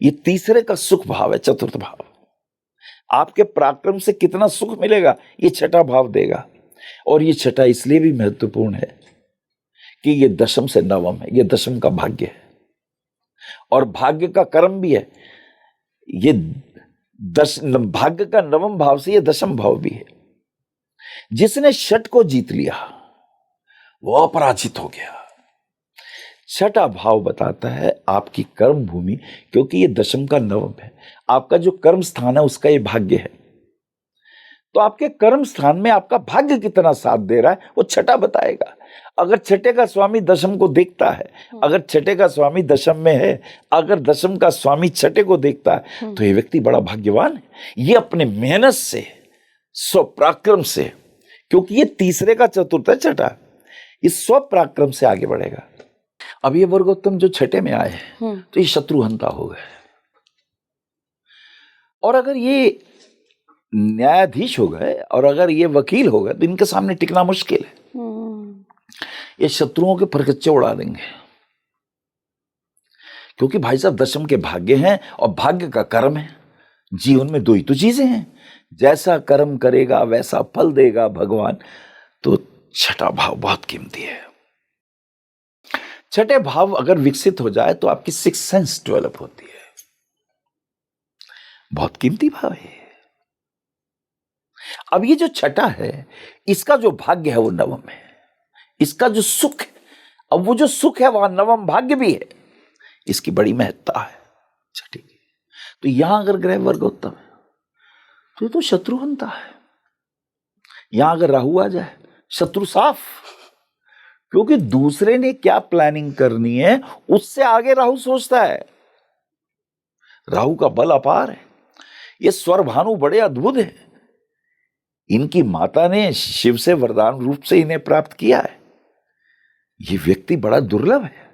ये तीसरे का सुख भाव है, चतुर्थ भाव। आपके पराक्रम से कितना सुख मिलेगा ये छठा भाव देगा। और ये छठा इसलिए भी महत्वपूर्ण है कि ये दशम से नवम है, ये दशम का भाग्य है और भाग्य का कर्म भी है। ये भाग्य का नवम भाव से ये दशम भाव भी है। जिसने षट को जीत लिया वो अपराजित हो गया। छठा भाव बताता है आपकी कर्म भूमि, क्योंकि ये दशम का नवम है। आपका जो कर्म स्थान है उसका ये भाग्य है। तो आपके कर्म स्थान में आपका भाग्य कितना साथ दे रहा है वो छठा बताएगा। अगर छठे का स्वामी दशम को देखता है, अगर छठे का स्वामी दशम में है, अगर दशम का स्वामी छठे को देखता है, तो ये व्यक्ति बड़ा भाग्यवान है। ये अपने मेहनत से, स्वपराक्रम से, क्योंकि ये तीसरे का चतुर्थ है छठा, इस स्वपराक्रम से आगे बढ़ेगा। अब ये वर्गोत्तम जो छठे में आए तो ये शत्रुहंता हो गए। और अगर ये न्यायाधीश हो गए और अगर ये वकील हो गए तो इनके सामने टिकना मुश्किल है। ये शत्रुओं के परकच्चे उड़ा देंगे, क्योंकि भाई साहब दशम के भाग्य हैं और भाग्य का कर्म है। जीवन में 2 ही तो चीजें हैं, जैसा कर्म करेगा वैसा फल देगा भगवान। तो छठा भाव बहुत कीमती है। छठे भाव अगर विकसित हो जाए तो आपकी 6th सेंस डेवलप होती है। बहुत कीमती भाव है। अब ये जो छठा है इसका जो भाग्य है वो नवम है, इसका जो सुख है, अब वो जो सुख है वहां नवम भाग्य भी है। इसकी बड़ी महत्ता है छठी की। तो यहां अगर ग्रह वर्गोत्तम है तो ये तो शत्रुहंता है। यहां अगर राहु आ जाए शत्रु साफ, क्योंकि दूसरे ने क्या प्लानिंग करनी है उससे आगे राहु सोचता है। राहु का बल अपार है। ये स्वर भानु बड़े अद्भुत है। इनकी माता ने शिव से वरदान रूप से इन्हें प्राप्त किया है। ये व्यक्ति बड़ा दुर्लभ है।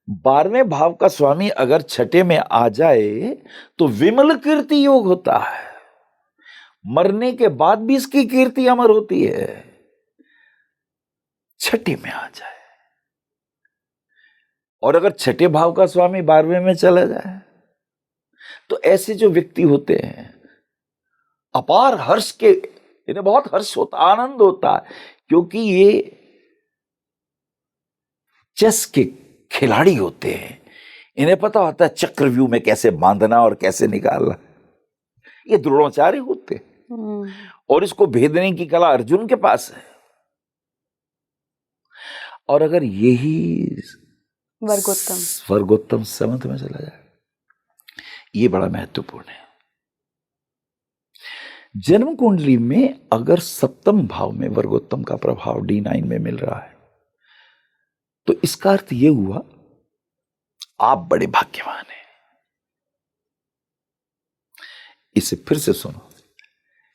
12वें भाव का स्वामी अगर छठे में आ जाए तो विमल कीर्ति योग होता है। मरने के बाद भी इसकी कीर्ति अमर होती है। छठे में आ जाए, और अगर छठे भाव का स्वामी 12वें में चला जाए तो ऐसे जो व्यक्ति होते हैं अपार हर्ष के, इन्हें बहुत हर्ष होता, आनंद होता है, क्योंकि ये चेस के खिलाड़ी होते हैं। इन्हें पता होता है चक्रव्यूह में कैसे बांधना और कैसे निकालना। ये द्रोणाचार्य होते हैं और इसको भेदने की कला अर्जुन के पास है। और अगर यही वर्गोत्तम 7th में चला जाए, ये बड़ा महत्वपूर्ण है। जन्म कुंडली में अगर 7th भाव में वर्गोत्तम का प्रभाव D9 में मिल रहा है तो इसका अर्थ यह हुआ आप बड़े भाग्यवान हैं। इसे फिर से सुनो।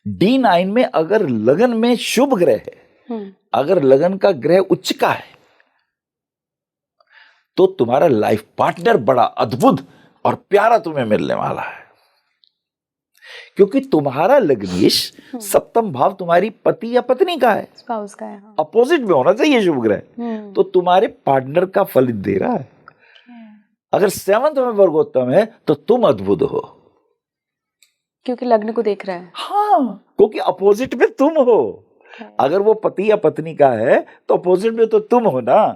D9 में अगर लगन में शुभ ग्रह है, अगर लगन का ग्रह उच्च का है, तो तुम्हारा लाइफ पार्टनर बड़ा अद्भुत और प्यारा तुम्हें मिलने वाला है। क्योंकि तुम्हारा लग्नेश सप्तम भाव तुम्हारी पति या पत्नी का है, स्पाउस का है। हाँ। अपोजिट में होना चाहिए शुभ ग्रह, तो तुम्हारे पार्टनर का फलित दे रहा है। अगर 7th में वर्गोत्तम है तो तुम अद्भुत हो, क्योंकि लग्न को देख रहा है। हाँ, क्योंकि अपोजिट में तुम हो। अगर वो पति या पत्नी का है तो अपोजिट में तो तुम हो ना।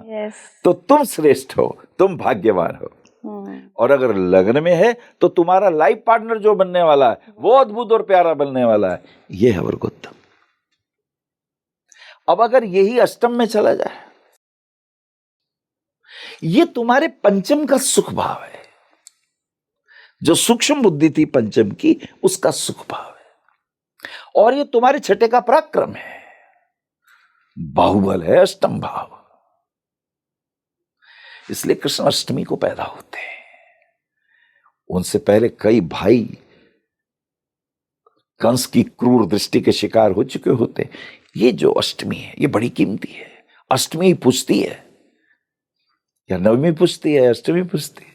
तो तुम श्रेष्ठ हो, तुम भाग्यवान हो। और अगर लग्न में है तो तुम्हारा लाइफ पार्टनर जो बनने वाला है वो अद्भुत और प्यारा बनने वाला है, ये है वर्गोत्तम। अब अगर यही अष्टम में चला जाए, ये तुम्हारे पंचम का सुख भाव है, जो सूक्ष्म बुद्धि थी पंचम की, उसका सुख भाव है। और ये तुम्हारे छठे का पराक्रम है, बाहुबल है अष्टम भाव। इसलिए कृष्ण अष्टमी को पैदा होते हैं। उनसे पहले कई भाई कंस की क्रूर दृष्टि के शिकार हो चुके होते। ये जो अष्टमी है ये बड़ी कीमती है। अष्टमी पूछती है या नवमी पूछती है, अष्टमी पूछती है।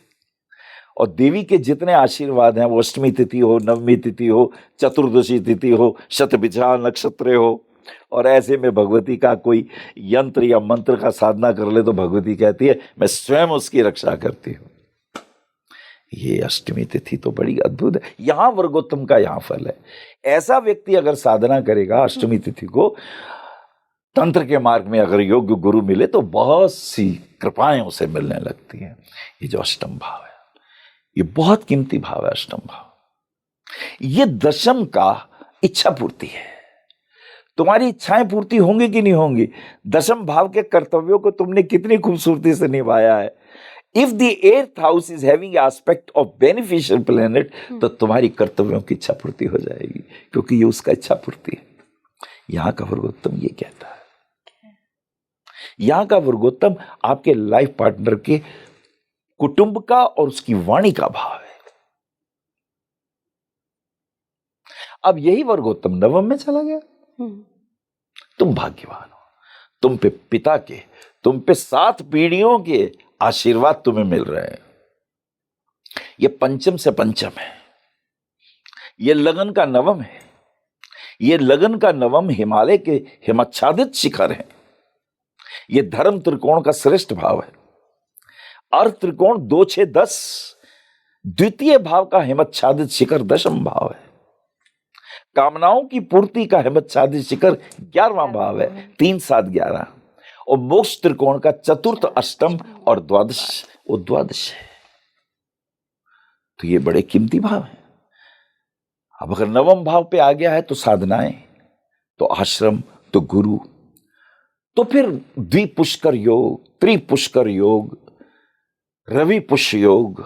और देवी के जितने आशीर्वाद हैं, वो अष्टमी तिथि हो, नवमी तिथि हो, चतुर्दशी तिथि हो, शतभिषा नक्षत्र हो, और ऐसे में भगवती का कोई यंत्र या मंत्र का साधना कर ले तो भगवती कहती है मैं स्वयं उसकी रक्षा करती हूं। ये अष्टमी तिथि तो बड़ी अद्भुत है। यहां वर्गोत्तम का यहां फल है। ऐसा व्यक्ति अगर साधना करेगा अष्टमी तिथि को, तंत्र के मार्ग में अगर योग्य गुरु मिले तो बहुत सी कृपाएं उसे मिलने लगती हैं। ये जो अष्टम भाव है ये बहुत कीमती भाव है। अष्टम भाव ये दशम का इच्छा पूर्ति है। तुम्हारी इच्छाएं पूर्ति होंगी कि नहीं होंगी, दशम भाव के कर्तव्यों को तुमने कितनी खूबसूरती से निभाया है। If the 8th house is having aspect of beneficial planet, तो तुम्हारी कर्तव्यों की इच्छा पूर्ति हो जाएगी, क्योंकि ये उसका इच्छा पूर्ति है। यहां का वर्गोत्तम ये कहता है। यहां का वर्गोत्तम आपके लाइफ पार्टनर के कुटुंब का और उसकी वाणी का भाव है। अब यही वर्गोत्तम नवम में चला गया। तुम भाग्यवान हो, तुम पे पिता के, तुम पे 7 पीढ़ियों के आशीर्वाद तुम्हें मिल रहे हैं। ये पंचम से पंचम है, ये लगन का नवम है। ये लगन का नवम हिमालय के हिमाच्छादित शिखर है। ये धर्म त्रिकोण का श्रेष्ठ भाव है। अर्थ त्रिकोण 2, 6, 10 द्वितीय भाव का हिमच्छादित शिखर दशम भाव है। कामनाओं की पूर्ति का हिमच्छादित शिखर 11वां भाव है, 3, 7, 11। और मोक्ष त्रिकोण का चतुर्थ, अष्टम और द्वादश, वो द्वादश है। तो ये बड़े कीमती भाव है। अब अगर नवम भाव पे आ गया है तो साधनाएं, तो आश्रम, तो गुरु, तो फिर द्विपुष्कर योग, त्रिपुष्कर योग, रवि पुष्य योग,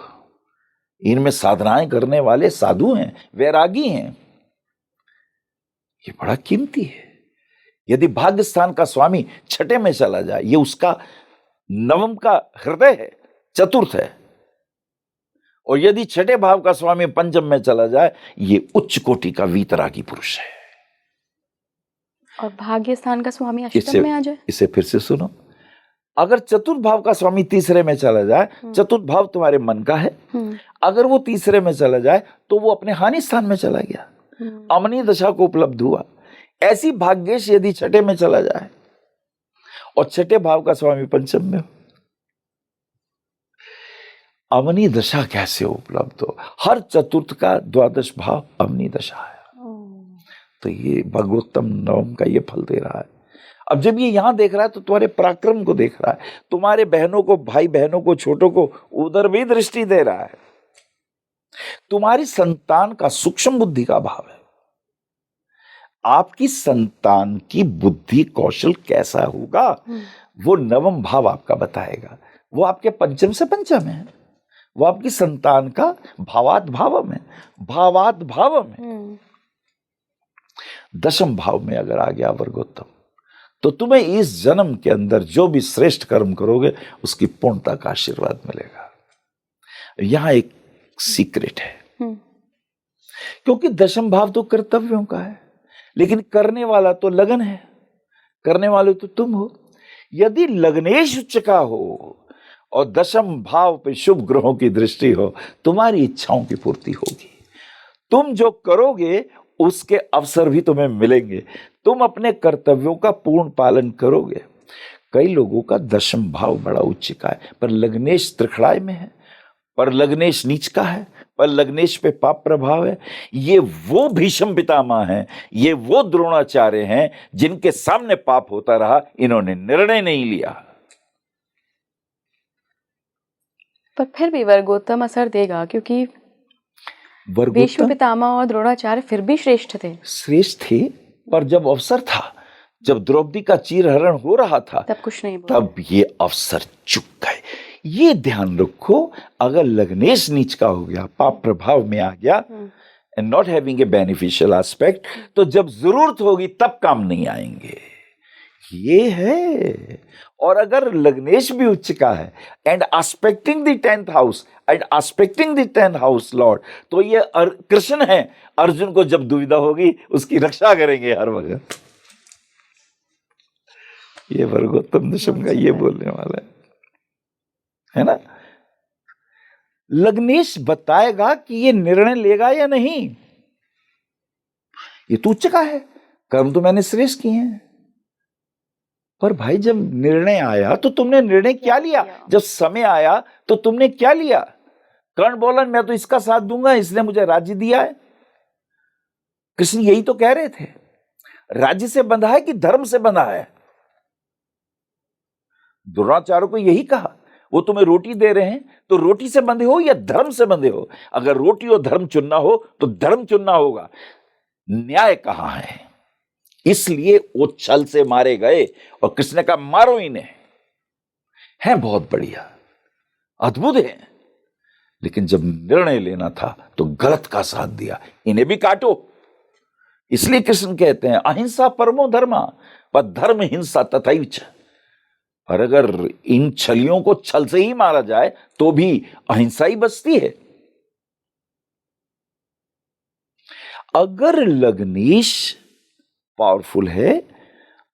इनमें साधनाएं करने वाले साधु हैं, वैरागी हैं। ये बड़ा कीमती है। यदि भाग्य स्थान का स्वामी छठे में चला जाए, ये उसका नवम का हृदय है, चतुर्थ है। और यदि छठे भाव का स्वामी पंचम में चला जाए, ये उच्च कोटि का वीतरागी पुरुष है। और भाग्य स्थान का स्वामी अष्टम में आ जाए, इसे फिर से सुनो। अगर चतुर्थ भाव का स्वामी तीसरे में चला जाए, चतुर्थ भाव तुम्हारे मन का है, अगर वो तीसरे में चला जाए तो वो अपने हानि स्थान में चला गया, अमनी दशा को उपलब्ध हुआ। ऐसी भाग्येश यदि छठे में चला जाए और छठे भाव का स्वामी पंचम में हो, अमनी दशा कैसे उपलब्ध हो? हर चतुर्थ का द्वादश भाव अमनी दशा है। तो ये भगवत्तम नवम का ये फल दे रहा है। अब जब ये यहां देख रहा है तो तुम्हारे पराक्रम को देख रहा है, तुम्हारे बहनों को, भाई बहनों को, छोटों को उधर भी दृष्टि दे रहा है। तुम्हारी संतान का सूक्ष्म बुद्धि का भाव है। आपकी संतान की बुद्धि कौशल कैसा होगा वो नवम भाव आपका बताएगा। वो आपके पंचम से पंचम है, वो आपकी संतान का भावात भावम है, भावात भावम है। दशम भाव में अगर आ गया वर्गोत्तम, तो तुम्हें इस जन्म के अंदर जो भी श्रेष्ठ कर्म करोगे उसकी पूर्णता का आशीर्वाद मिलेगा। यहां एक सीक्रेट है, क्योंकि दशम भाव तो कर्तव्यों का है, लेकिन करने वाला तो लगन है, करने वाले तो तुम हो। यदि लग्नेश उच्च का हो और दशम भाव पे शुभ ग्रहों की दृष्टि हो, तुम्हारी इच्छाओं की पूर्ति होगी। तुम जो करोगे उसके अवसर भी तुम्हें मिलेंगे, तुम अपने कर्तव्यों का पूर्ण पालन करोगे। कई लोगों का दशम भाव बड़ा उच्च का है, पर लग्नेश त्रिखड़ाय में है, पर लग्नेश नीच का है, पर लग्नेश पे पाप प्रभाव है। ये वो भीष्म पितामह हैं, ये वो द्रोणाचार्य हैं जिनके सामने पाप होता रहा, इन्होंने निर्णय नहीं लिया। पर फिर भी वर्गोत्तम असर देगा, क्योंकि भीष्म वर्गोत्तम पितामह और द्रोणाचार्य फिर भी श्रेष्ठ थे। श्रेष्ठ थे, पर जब अवसर था, जब द्रौपदी का चीरहरण हो रहा था, तब कुछ नहीं बोला। तब ये अवसर चुक गए। ये ध्यान रखो, अगर लग्नेश नीच का हो गया, पाप प्रभाव में आ गया and not having a beneficial aspect, तो जब जरूरत होगी तब काम नहीं आएंगे। ये है। और अगर लग्नेश भी उच्च का है and expecting the 10th house and expecting the 10th house Lord, तो ये कृष्ण है, अर्जुन को जब दुविधा होगी उसकी रक्षा करेंगे हर वक्त। ये वर्गोत्तम दशम का ये बोलने वाला है ना। लग्नेश बताएगा कि ये निर्णय लेगा या नहीं। ये तो उच्च का है, कर्म तो मैंने श्रेष्ठ किए हैं, पर भाई जब निर्णय आया तो तुमने निर्णय क्या लिया? जब समय आया तो तुमने क्या लिया? कर्ण बोला मैं तो इसका साथ दूंगा, इसने मुझे राज्य दिया है। कृष्ण यही तो कह रहे थे, राज्य से बंधा है कि धर्म से बंधा है? द्रोणाचार्य को यही कहा, वो तुम्हें रोटी दे रहे हैं तो रोटी से बंधे हो या धर्म से बंधे हो? अगर रोटी और धर्म चुनना हो तो धर्म चुनना होगा। न्याय कहां है? इसलिए वो छल से मारे गए और कृष्ण का मारो इन्हें। है बहुत बढ़िया, अद्भुत है, लेकिन जब निर्णय लेना था तो गलत का साथ दिया, इन्हें भी काटो। इसलिए कृष्ण कहते हैं अहिंसा परमो धर्मा, पर धर्म हिंसा तथैव च। और अगर इन छलियों को छल से ही मारा जाए तो भी अहिंसा ही बचती है। अगर लग्नेश पावरफुल है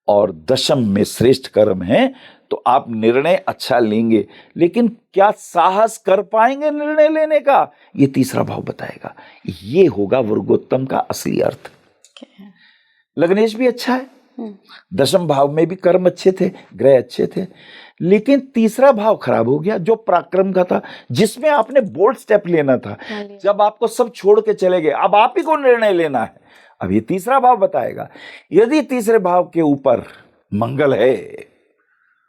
और दशम में श्रेष्ठ कर्म है तो आप निर्णय अच्छा लेंगे, लेकिन क्या साहस कर पाएंगे निर्णय लेने का? ये तीसरा भाव बताएगा। ये होगा वर्गोत्तम का असली अर्थ। लग्नेश भी अच्छा है, दशम भाव में भी कर्म अच्छे थे, ग्रह अच्छे थे, लेकिन तीसरा भाव खराब हो गया जो पराक्रम का था, जिसमें आपने बोल्ड स्टेप लेना था। जब आपको सब छोड़ के चले गए, अब आप ही को निर्णय लेना है। अब ये तीसरा भाव बताएगा। यदि तीसरे भाव के ऊपर मंगल है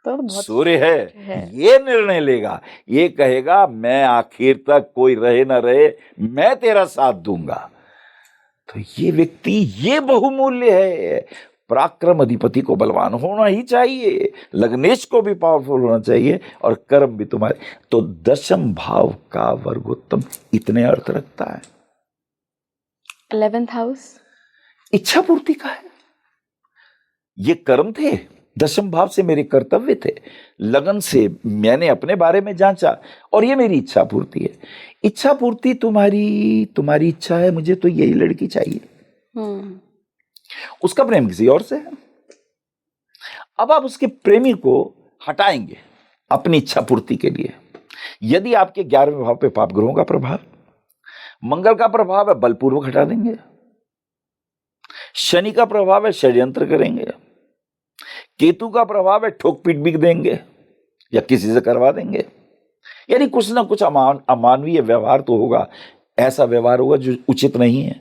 तो सूर्य है, ये निर्णय लेगा, ये कहेगा मैं आखिर तक कोई रहे ना रहे मैं तेरा साथ दूंगा। तो ये व्यक्ति ये बहुमूल्य है। पराक्रम अधिपति को बलवान होना ही चाहिए, लग्नेश को भी पावरफुल होना चाहिए और कर्म भी तुम्हारे। तो दशम भाव का वर्गोत्तम इतने अर्थ रखता है। 11th हाउस इच्छा पूर्ति का है। ये कर्म थे, दशम भाव से मेरे कर्तव्य थे, लगन से मैंने अपने बारे में जांचा और ये मेरी इच्छा पूर्ति है। इच्छा पूर्ति तुम्हारी इच्छा है, मुझे तो यही लड़की चाहिए, उसका प्रेम किसी और से है। अब आप उसके प्रेमी को हटाएंगे अपनी इच्छा पूर्ति के लिए। यदि आपके 11वें भाव पे पाप ग्रहों का प्रभाव, मंगल का प्रभाव है बलपूर्वक हटा देंगे, शनि का प्रभाव है षड्यंत्र करेंगे, केतु का प्रभाव है ठोक पीट भी देंगे या किसी से करवा देंगे। यानी कुछ ना कुछ अमानवीय व्यवहार तो होगा, ऐसा व्यवहार होगा जो उचित नहीं है,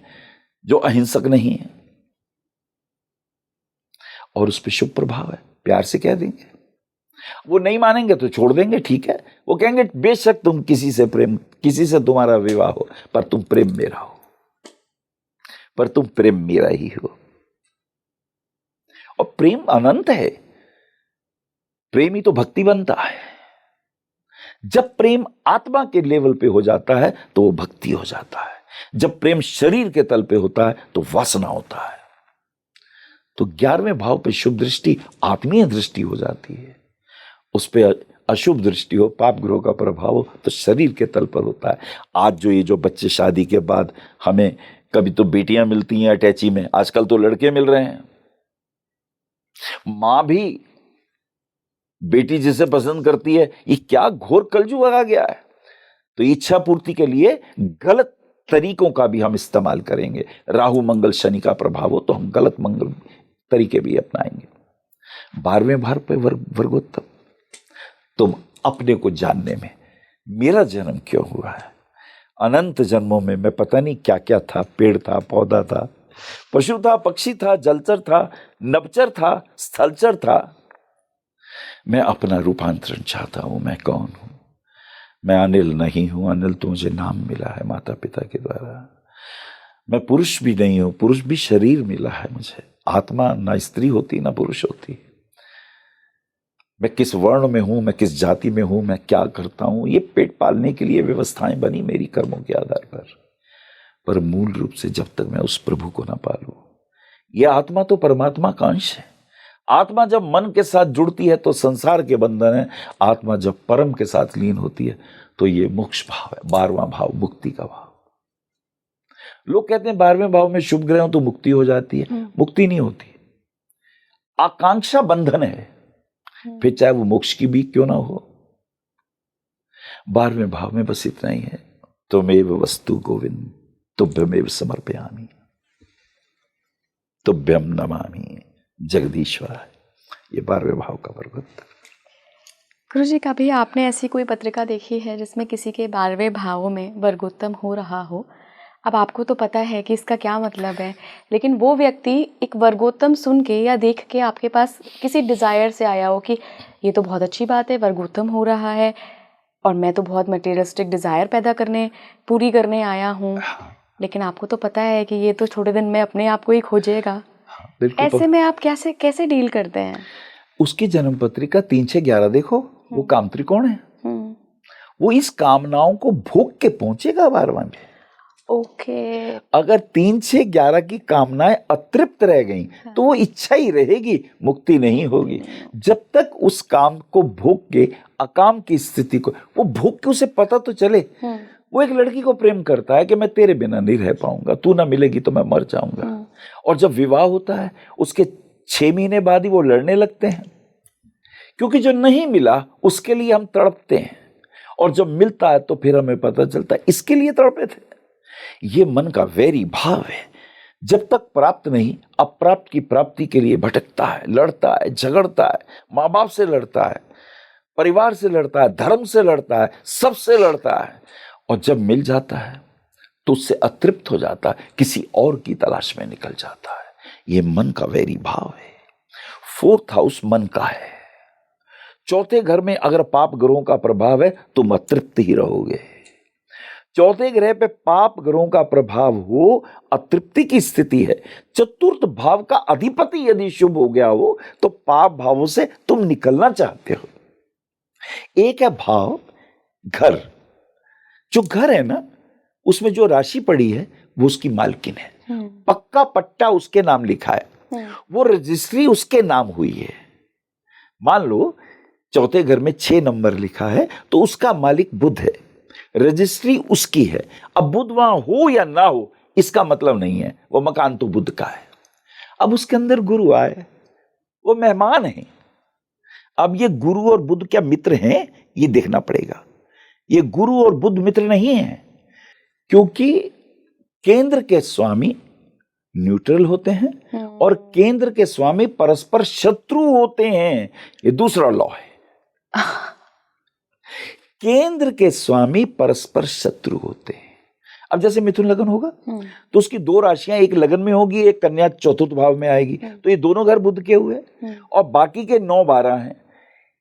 जो अहिंसक नहीं है। और उस पर शुभ प्रभाव है, प्यार से कह देंगे। वो नहीं मानेंगे तो छोड़ देंगे, ठीक है। वो कहेंगे बेशक तुम किसी से तुम्हारा विवाह हो, पर तुम प्रेम मेरा हो, पर तुम प्रेम मेरा ही हो। और प्रेम अनंत है, प्रेम ही तो भक्ति बनता है। जब प्रेम आत्मा के लेवल पे हो जाता है तो वो भक्ति हो जाता है। जब प्रेम शरीर के तल पे होता है तो वासना होता है। तो 11वें भाव पे शुभ दृष्टि आत्मीय दृष्टि हो जाती है, उस पे अशुभ दृष्टि हो, पाप ग्रह का प्रभाव हो तो शरीर के तल पर होता है। आज जो बच्चे शादी के बाद, हमें कभी तो बेटियां मिलती हैं अटैची में, आजकल तो लड़के मिल रहे हैं। मां भी बेटी जिसे पसंद करती है, ये क्या घोर कलयुग आ गया है। तो इच्छा पूर्ति के लिए गलत तरीकों का भी हम इस्तेमाल करेंगे। राहु मंगल शनि का प्रभाव हो तो हम गलत मंगल तरीके भी अपनाएंगे। 12वें भाव पे वर्गोत्तम, तुम अपने को जानने में, मेरा जन्म क्यों हुआ है, अनंत जन्मों में मैं पता नहीं क्या क्या था, पेड़ था, पौधा था, पशु था, पक्षी था, जलचर था, नभचर था, स्थलचर था। मैं अपना रूपांतरण चाहता हूं। मैं कौन हूं? मैं अनिल नहीं हूं। अनिल तो मुझे नाम मिला है माता पिता के द्वारा। मैं पुरुष भी नहीं हूं। पुरुष भी शरीर मिला है मुझे। आत्मा ना स्त्री होती ना पुरुष होती। मैं किस वर्ण में हूं, मैं किस जाति में हूं, मैं क्या करता हूं, ये पेट पालने के लिए व्यवस्थाएं बनी मेरी कर्मों के आधार पर मूल रूप से जब तक मैं उस प्रभु को ना पालूं, यह आत्मा तो परमात्मा का अंश है। आत्मा जब मन के साथ जुड़ती है तो संसार के बंधन है। आत्मा जब परम के साथ लीन होती है तो ये मोक्ष भाव है, 12वां भाव, मुक्ति का भाव। लोग कहते हैं 12वें भाव में शुभ ग्रह हो तो मुक्ति हो जाती है। मुक्ति नहीं होती, आकांक्षा बंधन है, फिर चाहे वो मोक्ष की भी क्यों ना हो। 12वें भाव में बस इतना ही है, त्वमेव वस्तु गोविंद तुभ्यमेव समर्पयामि, तुभ्यम नमामि जगदीश्वर। ये 12वें भाव का वर्गोत्तम। गुरुजी, कभी आपने ऐसी कोई पत्रिका देखी है जिसमें किसी के 12वें भाव में वर्गोत्तम हो रहा हो? अब आपको तो पता है कि इसका क्या मतलब है, लेकिन वो व्यक्ति एक वर्गोत्तम सुन के या देख के आपके पास किसी डिज़ायर से आया हो कि ये तो बहुत अच्छी बात है, वर्गोत्तम हो रहा है और मैं तो बहुत मटेरियलिस्टिक डिज़ायर पूरी करने आया हूँ, लेकिन आपको तो पता है कि ये तो थोड़े दिन में अपने आप को ही खोजेगा। ऐसे में आप कैसे डील करते हैं? उसकी जन्म पत्रिका 3 6 11 देखो, वो काम त्रिकोण है। वो इस कामनाओं को भोग के पहुंचेगा 12वां में। ओके। अगर 3 6 11 की कामनाएं अतृप्त रह गई तो वो इच्छा ही रहेगी, मुक्ति नहीं होगी। जब तक उस काम को भोग के अकाम की स्थिति को वो भोग के उसे पता तो चले। वो एक लड़की को प्रेम करता है कि मैं तेरे बिना नहीं रह पाऊंगा, तू ना मिलेगी तो मैं मर जाऊंगा। और जब विवाह होता है उसके 6 महीने बाद ही वो लड़ने लगते हैं, क्योंकि जो नहीं मिला उसके लिए हम तड़पते हैं, और जब मिलता है तो फिर हमें पता चलता है इसके लिए तड़पे थे। ये मन का वैरी भाव है। जब तक प्राप्त नहीं, अप्राप्त की प्राप्ति के लिए भटकता है, लड़ता है, झगड़ता है, माँ बाप से लड़ता है, परिवार से लड़ता है, धर्म से लड़ता है, सबसे लड़ता है, और जब मिल जाता है तो उससे अतृप्त हो जाता है, किसी और की तलाश में निकल जाता है। ये मन का वैरी भाव है। 4th हाउस मन का है। 4थे घर में अगर पाप ग्रहों का प्रभाव है तुम अतृप्त ही रहोगे। 4थे ग्रह पे पाप ग्रहों का प्रभाव हो, अतृप्ति की स्थिति है। 4th भाव का अधिपति यदि शुभ हो गया हो तो पाप भावों से तुम निकलना चाहते हो। एक है भाव घर। जो घर है ना, उसमें जो राशि पड़ी है वो उसकी मालकिन है। पक्का पट्टा उसके नाम लिखा है, वो रजिस्ट्री उसके नाम हुई है। मान लो 4थे घर में 6 नंबर लिखा है तो उसका मालिक बुध है, रजिस्ट्री उसकी है। अब बुध वहां हो या ना हो इसका मतलब नहीं है, वो मकान तो बुध का है। अब उसके अंदर गुरु आए, वो मेहमान है। अब ये गुरु और बुध क्या मित्र हैं, ये देखना पड़ेगा। ये गुरु और बुध मित्र नहीं है, क्योंकि केंद्र के स्वामी न्यूट्रल होते हैं और केंद्र के स्वामी परस्पर शत्रु होते हैं। ये दूसरा लॉ है। केंद्र के स्वामी परस्पर शत्रु होते हैं। अब जैसे मिथुन लगन होगा तो उसकी 2 राशियां, एक लगन में होगी, एक कन्या 4th भाव में आएगी, तो ये दोनों घर बुध के हुए, और बाकी के 9 12 हैं।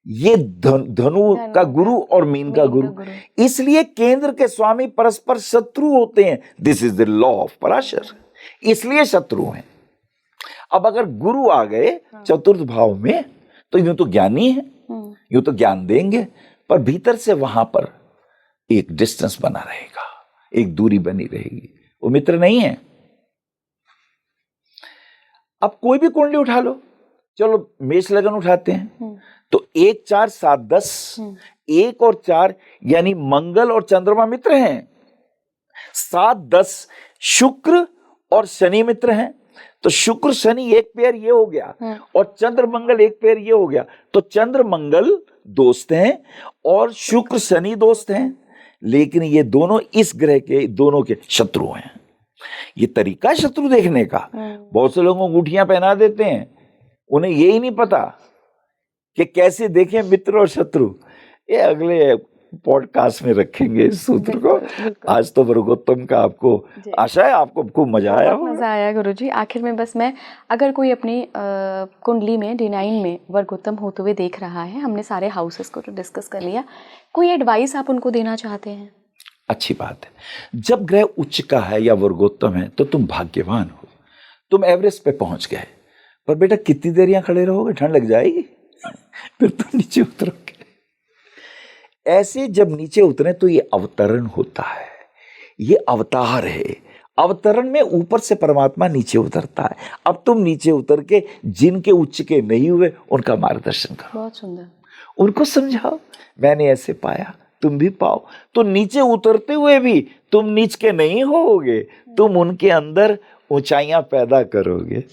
ये धनु का गुरु और मीन का गुरु, इसलिए केंद्र के स्वामी परस्पर शत्रु होते हैं। This is the law of Parashar, इसलिए शत्रु हैं। अब अगर गुरु आ गए 4th भाव में तो यूं तो ज्ञानी है, यूं तो ज्ञान देंगे, पर भीतर से वहां पर एक डिस्टेंस बना रहेगा, एक दूरी बनी रहेगी, वो मित्र नहीं है। अब कोई भी कुंडली उठा लो, चलो मेष लगन उठाते हैं तो 1 4 7 10, 1 और 4 यानी मंगल और चंद्रमा मित्र हैं। 7 10 शुक्र और शनि मित्र हैं, तो शुक्र शनि एक पेयर ये हो गया, और चंद्र मंगल एक पेयर ये हो गया। तो चंद्र मंगल दोस्त हैं और शुक्र शनि दोस्त हैं, लेकिन ये दोनों इस ग्रह के दोनों के शत्रु हैं। ये तरीका शत्रु देखने का, बहुत से लोगों को अंगूठियां पहना देते हैं, उन्हें यही नहीं पता कि कैसे देखें मित्र और शत्रु। ये अगले पॉडकास्ट में रखेंगे इस सूत्र को। आज तो वर्गोत्तम का आपको आशा है आपको खूब मजा आया हो। मजा आया गुरुजी। आखिर में बस मैं, अगर कोई अपनी कुंडली में D9 में वर्गोत्तम होते हुए देख रहा है, हमने सारे हाउसेस को तो डिस्कस कर लिया, कोई एडवाइस आप उनको देना चाहते हैं? अच्छी बात है, जब ग्रह उच्च का है या वर्गोत्तम है तो तुम भाग्यवान हो, तुम एवरेस्ट पे पहुंच गए। पर बेटा कितनी देर यहाँ खड़े रहोगे, ठंड लग जाएगी फिर तुम नीचे उतरोगे। ऐसे जब नीचे उतरे तो ये अवतरण होता है, ये अवतार है। अवतरण में ऊपर से परमात्मा नीचे उतरता है। अब तुम नीचे उतर के जिनके उच्च के नहीं हुए उनका मार्गदर्शन करो, बहुत सुंदर, उनको समझाओ मैंने ऐसे पाया, तुम भी पाओ। तो नीचे उतरते हुए भी तुम नीच के नहीं होगे, तुम उनके अंदर ऊंचाइयां पैदा करोगे।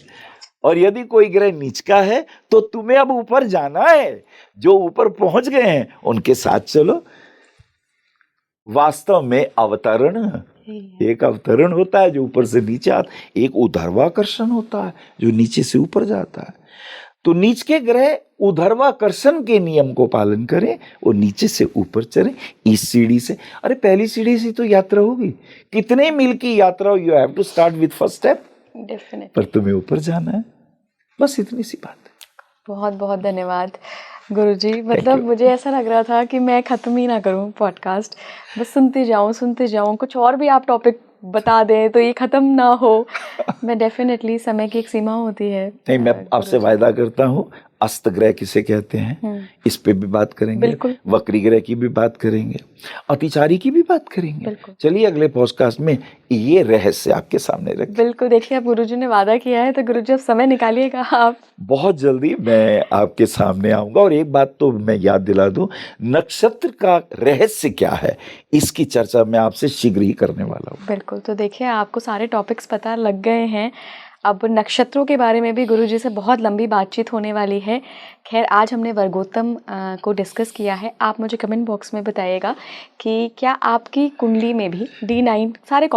और यदि कोई ग्रह नीच का है तो तुम्हें अब ऊपर जाना है। जो ऊपर पहुंच गए हैं उनके साथ चलो। वास्तव में अवतरण, एक अवतरण होता है जो ऊपर से नीचे आता, एक ऊर्ध्वाकर्षण होता है जो नीचे से ऊपर जाता है। तो नीच के ग्रह ऊर्ध्वाकर्षण के नियम को पालन करें और नीचे से ऊपर चलें इस सीढ़ी से। अरे पहली सीढ़ी से तो यात्रा होगी, कितने मील की यात्रा हो, you have to start with first step. Definitely, पर तुम्हें ऊपर जाना है, बस इतनी सी बात है। बहुत बहुत धन्यवाद गुरुजी। मतलब मुझे ऐसा लग रहा था कि मैं ख़त्म ही ना करूं पॉडकास्ट, बस सुनते जाऊं, कुछ और भी आप टॉपिक बता दें तो ये ख़त्म ना हो। मैं डेफिनेटली, समय की एक सीमा होती है। नहीं, मैं आपसे वायदा करता हूँ, अस्त ग्रह किसे कहते हैं इस पे भी बात करेंगे, वक्री ग्रह की भी बात करेंगे, अतिचारी की भी बात करेंगे। चलिए अगले पॉडकास्ट में ये रहस्य आपके सामने रखें। बिल्कुल, देखिए आप गुरुजी ने वादा किया है तो गुरुजी अब समय निकालिएगा आप। बहुत जल्दी मैं आपके सामने आऊंगा। और एक बात तो मैं याद दिला दूं, नक्षत्र का रहस्य क्या है इसकी चर्चा मैं आपसे शीघ्र ही करने वाला हूँ। बिल्कुल, तो देखिए आपको सारे टॉपिक्स पता लग गए हैं। अब नक्षत्रों के बारे में भी गुरुजी से बहुत लंबी बातचीत होने वाली है। खैर, आज हमने वर्गोत्तम को डिस्कस किया है। आप मुझे कमेंट बॉक्स में बताइएगा कि क्या आपकी कुंडली में भी D9 सारे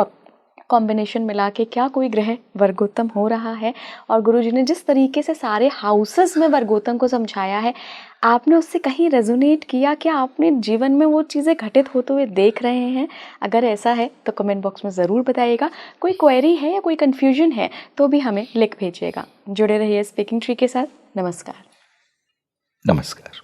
कॉम्बिनेशन मिला के क्या कोई ग्रह वर्गोत्तम हो रहा है। और गुरुजी ने जिस तरीके से सारे हाउसेस में वर्गोत्तम को समझाया है, आपने उससे कहीं रेजोनेट किया? क्या आपने जीवन में वो चीज़ें घटित होते हुए देख रहे हैं? अगर ऐसा है तो कमेंट बॉक्स में ज़रूर बताइएगा। कोई क्वेरी है या कोई कन्फ्यूजन है तो भी हमें लिख भेजिएगा। जुड़े रहिए स्पीकिंग ट्री के साथ। नमस्कार। नमस्कार।